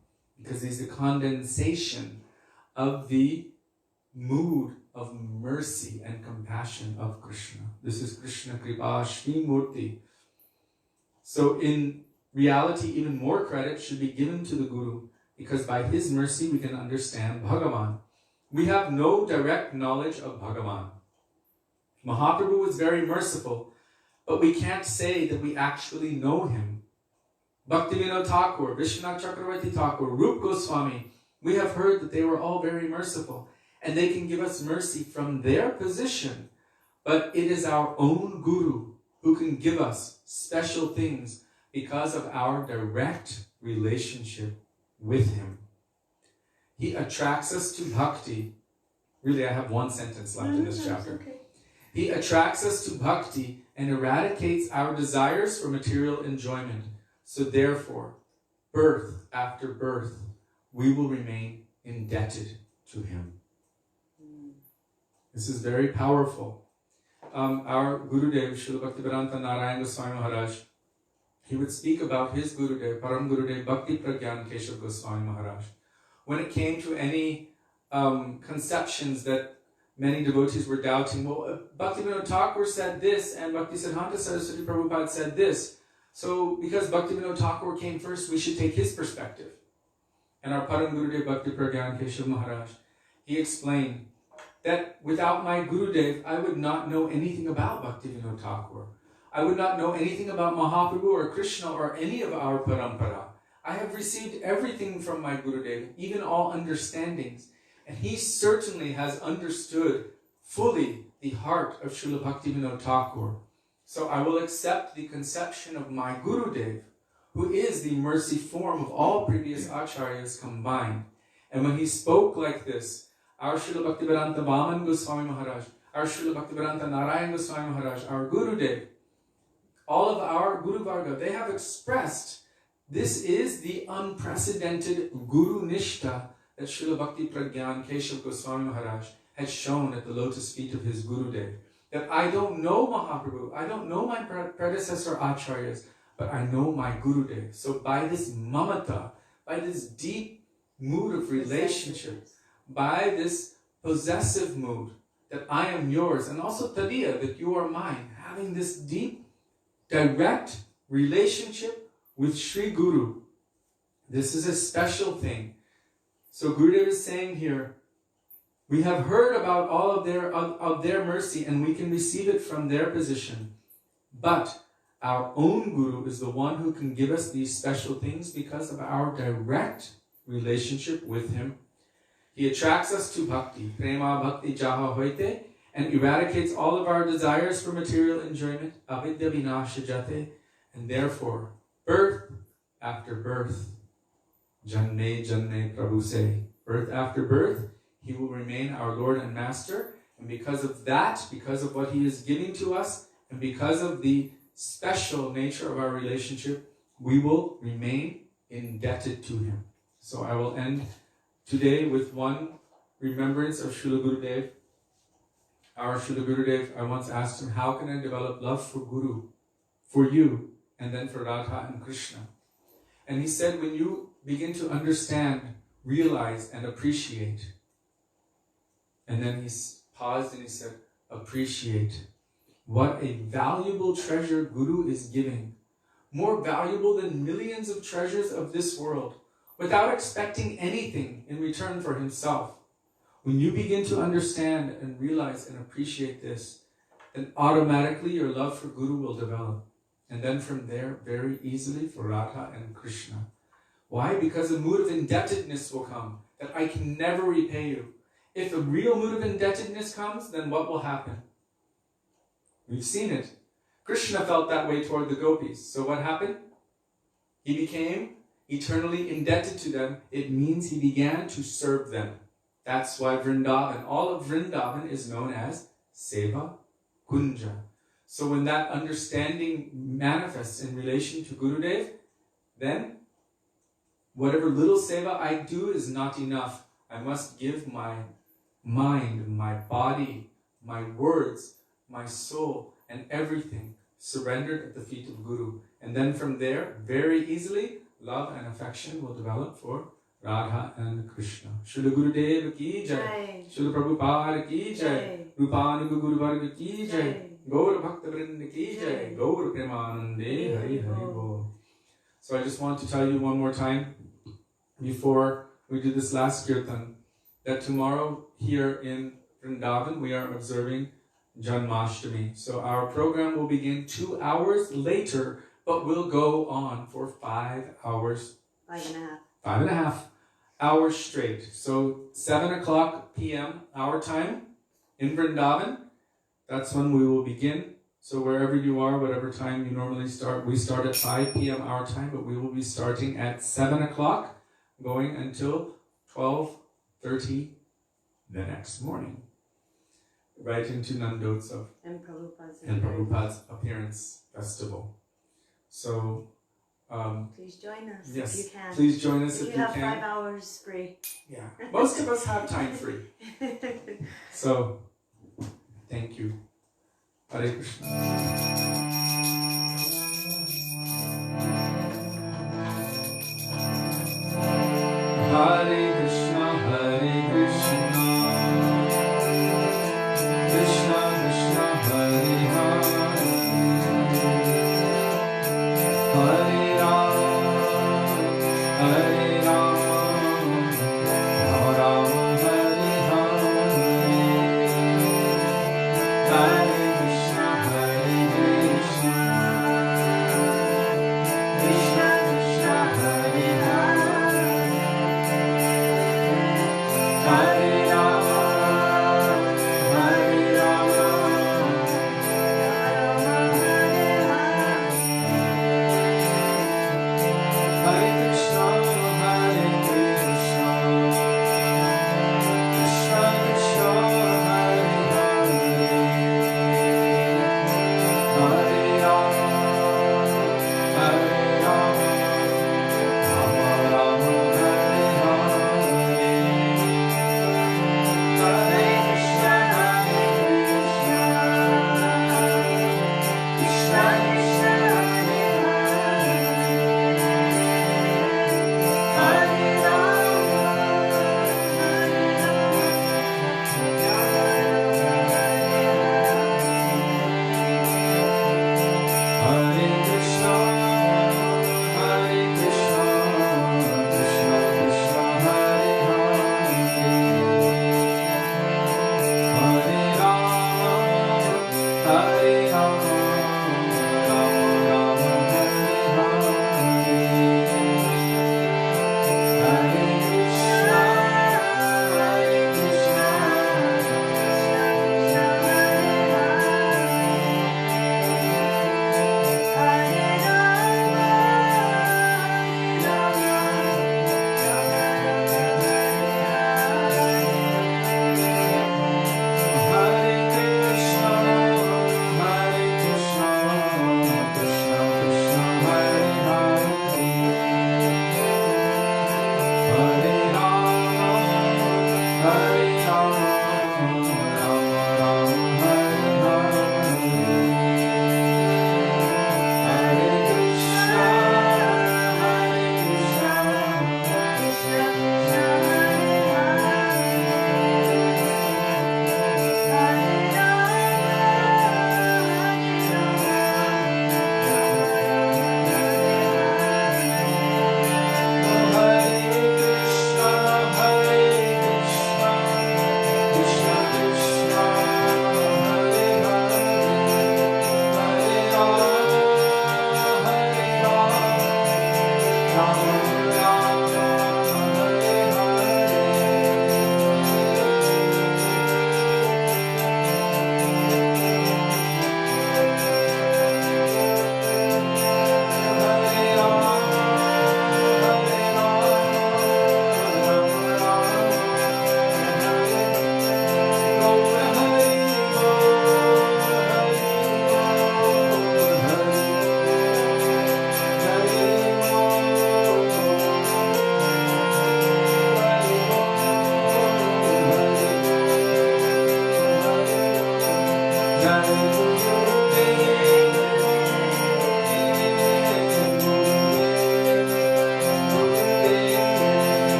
because he's the condensation of the mood of mercy and compassion of Krishna. This is Krishna Kripa Shri Murti. So in reality, even more credit should be given to the Guru, because by his mercy we can understand Bhagavan. We have no direct knowledge of Bhagavan. Mahaprabhu was very merciful, but we can't say that we actually know him. Bhaktivedanta Thakur, Vishwanath Chakravarti Thakur, Rup Goswami, we have heard that they were all very merciful, and they can give us mercy from their position. But it is our own Guru who can give us special things because of our direct relationship with him. He attracts us to bhakti. Really, I have one sentence left in this chapter. Okay. He attracts us to bhakti and eradicates our desires for material enjoyment. So therefore, birth after birth, we will remain indebted to him. This is very powerful. Our Gurudev, Srila Bhaktivedanta Narayan Goswami Maharaj, he would speak about his Gurudev, Param Gurudev Bhakti Pragyan Keshav Goswami Maharaj. When it came to any conceptions that many devotees were doubting, well, Bhaktivedanta Thakur said this, and Bhaktisiddhanta Saraswati Prabhupada said this. So because Bhaktivedanta Thakur came first, we should take his perspective. And our Param Gurudev Bhakti Pragyan Keshav Maharaj, he explained that without my Gurudev, I would not know anything about Bhaktivedanta Thakur. I would not know anything about Mahaprabhu or Krishna or any of our parampara. I have received everything from my Gurudev, even all understandings. And he certainly has understood fully the heart of Srila Bhaktivedanta Thakur. So I will accept the conception of my Gurudev, who is the mercy form of all previous acharyas combined. And when he spoke like this, our Srila Bhaktivedanta Vaman Goswami Maharaj, our Srila Bhaktivedanta Narayan Goswami Maharaj, our Gurudev, all of our Guru Varga, they have expressed this is the unprecedented Guru Nishta that Srila Bhakti Pragyan Keshav Goswami Maharaj had shown at the lotus feet of his Gurudev. That I don't know Mahaprabhu, I don't know my predecessor acharyas, but I know my Gurudev. So by this mamata, by this deep mood of relationship, by this possessive mood, that I am yours, and also tadiya, that you are mine, having this deep, direct relationship with Sri Guru. This is a special thing. So Gurudev is saying here, we have heard about all of their mercy, and we can receive it from their position. But our own Guru is the one who can give us these special things because of our direct relationship with him. He attracts us to bhakti, prema bhakti jaha hoite, and eradicates all of our desires for material enjoyment, avidya vinasha jate, and therefore, birth after birth, janme janme Prabhu say, birth after birth, he will remain our Lord and Master, and because of that, because of what he is giving to us, and because of the special nature of our relationship, we will remain indebted to him. So I will end today with one remembrance of Srila Gurudev. Our Srila Gurudev, I once asked him, how can I develop love for Guru, for you, and then for Radha and Krishna? And he said, when you begin to understand, realize, and appreciate. And then he paused and he said, appreciate what a valuable treasure Guru is giving. More valuable than millions of treasures of this world, without expecting anything in return for himself. When you begin to understand and realize and appreciate this, then automatically your love for Guru will develop. And then from there, very easily for Radha and Krishna. Why? Because a mood of indebtedness will come, that I can never repay you. If a real mood of indebtedness comes, then what will happen? We've seen it. Krishna felt that way toward the gopis. So what happened? He became eternally indebted to them. It means he began to serve them. That's why Vrindavan, all of Vrindavan is known as Seva Kunja. So when that understanding manifests in relation to Gurudev, then whatever little seva I do is not enough. I must give my mind, my body, my words, my soul, and everything surrendered at the feet of Guru. And then from there, very easily, love and affection will develop for Radha and Krishna. Srila Gurudev ki jai. Srila Prabhupada ki jai. Rupanuga Guru Varga ki jai. Gaura Bhaktivedanta ki jai. Gaura Premanande Hari Hari Bol. So I just want to tell you one more time, before we do this last kirtan, that tomorrow here in Vrindavan we are observing Janmashtami. So our program will begin 2 hours later, but will go on for 5 hours. 5.5. 5.5 hours straight. So 7 o'clock p.m. our time in Vrindavan, that's when we will begin. So wherever you are, whatever time you normally start, we start at 5 p.m. our time, but we will be starting at 7 o'clock, going until 12:30 the next morning, right into Nandotsav And Prabhupada's appearance festival. So please join us yes, if you can. Please join us if you have can. 5 hours free. Yeah, most of us have time free. So, thank you. Hare Krishna. Hare Krishna, Hare Krishna, Krishna Krishna, Hare Hare, Hare Rama, Hare Rama, Rama Rama, Hare Hare, Hare Krishna, Hare Krishna.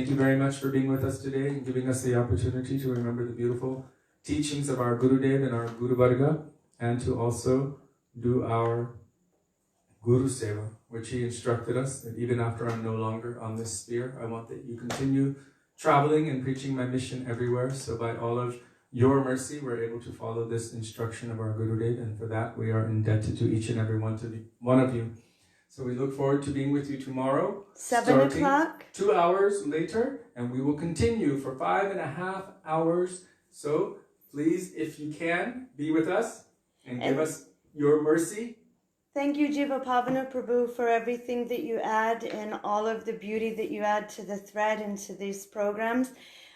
you very much for being with us today and giving us the opportunity to remember the beautiful teachings of our Gurudev and our Guru Varga, and to also do our Guru Seva, which he instructed us that even after I'm no longer on this sphere, I want that you continue traveling and preaching my mission everywhere. So by all of your mercy, we're able to follow this instruction of our Gurudev, and for that we are indebted to each and every one of you. So we look forward to being with you tomorrow. 7 o'clock. 2 hours later, and we will continue for 5.5 hours. So please, if you can, be with us and give us your mercy. Thank you, Jiva Pavana Prabhu, for everything that you add and all of the beauty that you add to the thread and to these programs.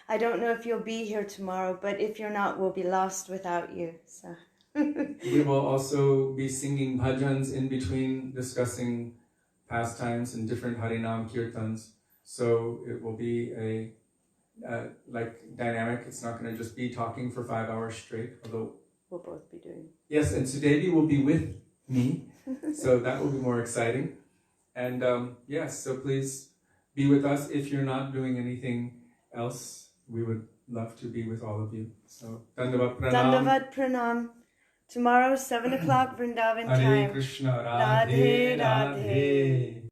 I don't know if you'll be here tomorrow, but if you're not, we'll be lost without you. So. We will also be singing bhajans in between, discussing pastimes and different Harinam Kirtans. So it will be a like dynamic. It's not going to just be talking for 5 hours straight, although we'll both be doing. Yes, and Sudevi will be with me, so that will be more exciting. And yes, so please be with us. If you're not doing anything else, we would love to be with all of you. So Dandavat Pranam. Dandavat Pranam. Tomorrow, 7 o'clock Vrindavan time. Hare Krishna, Radhe Radhe.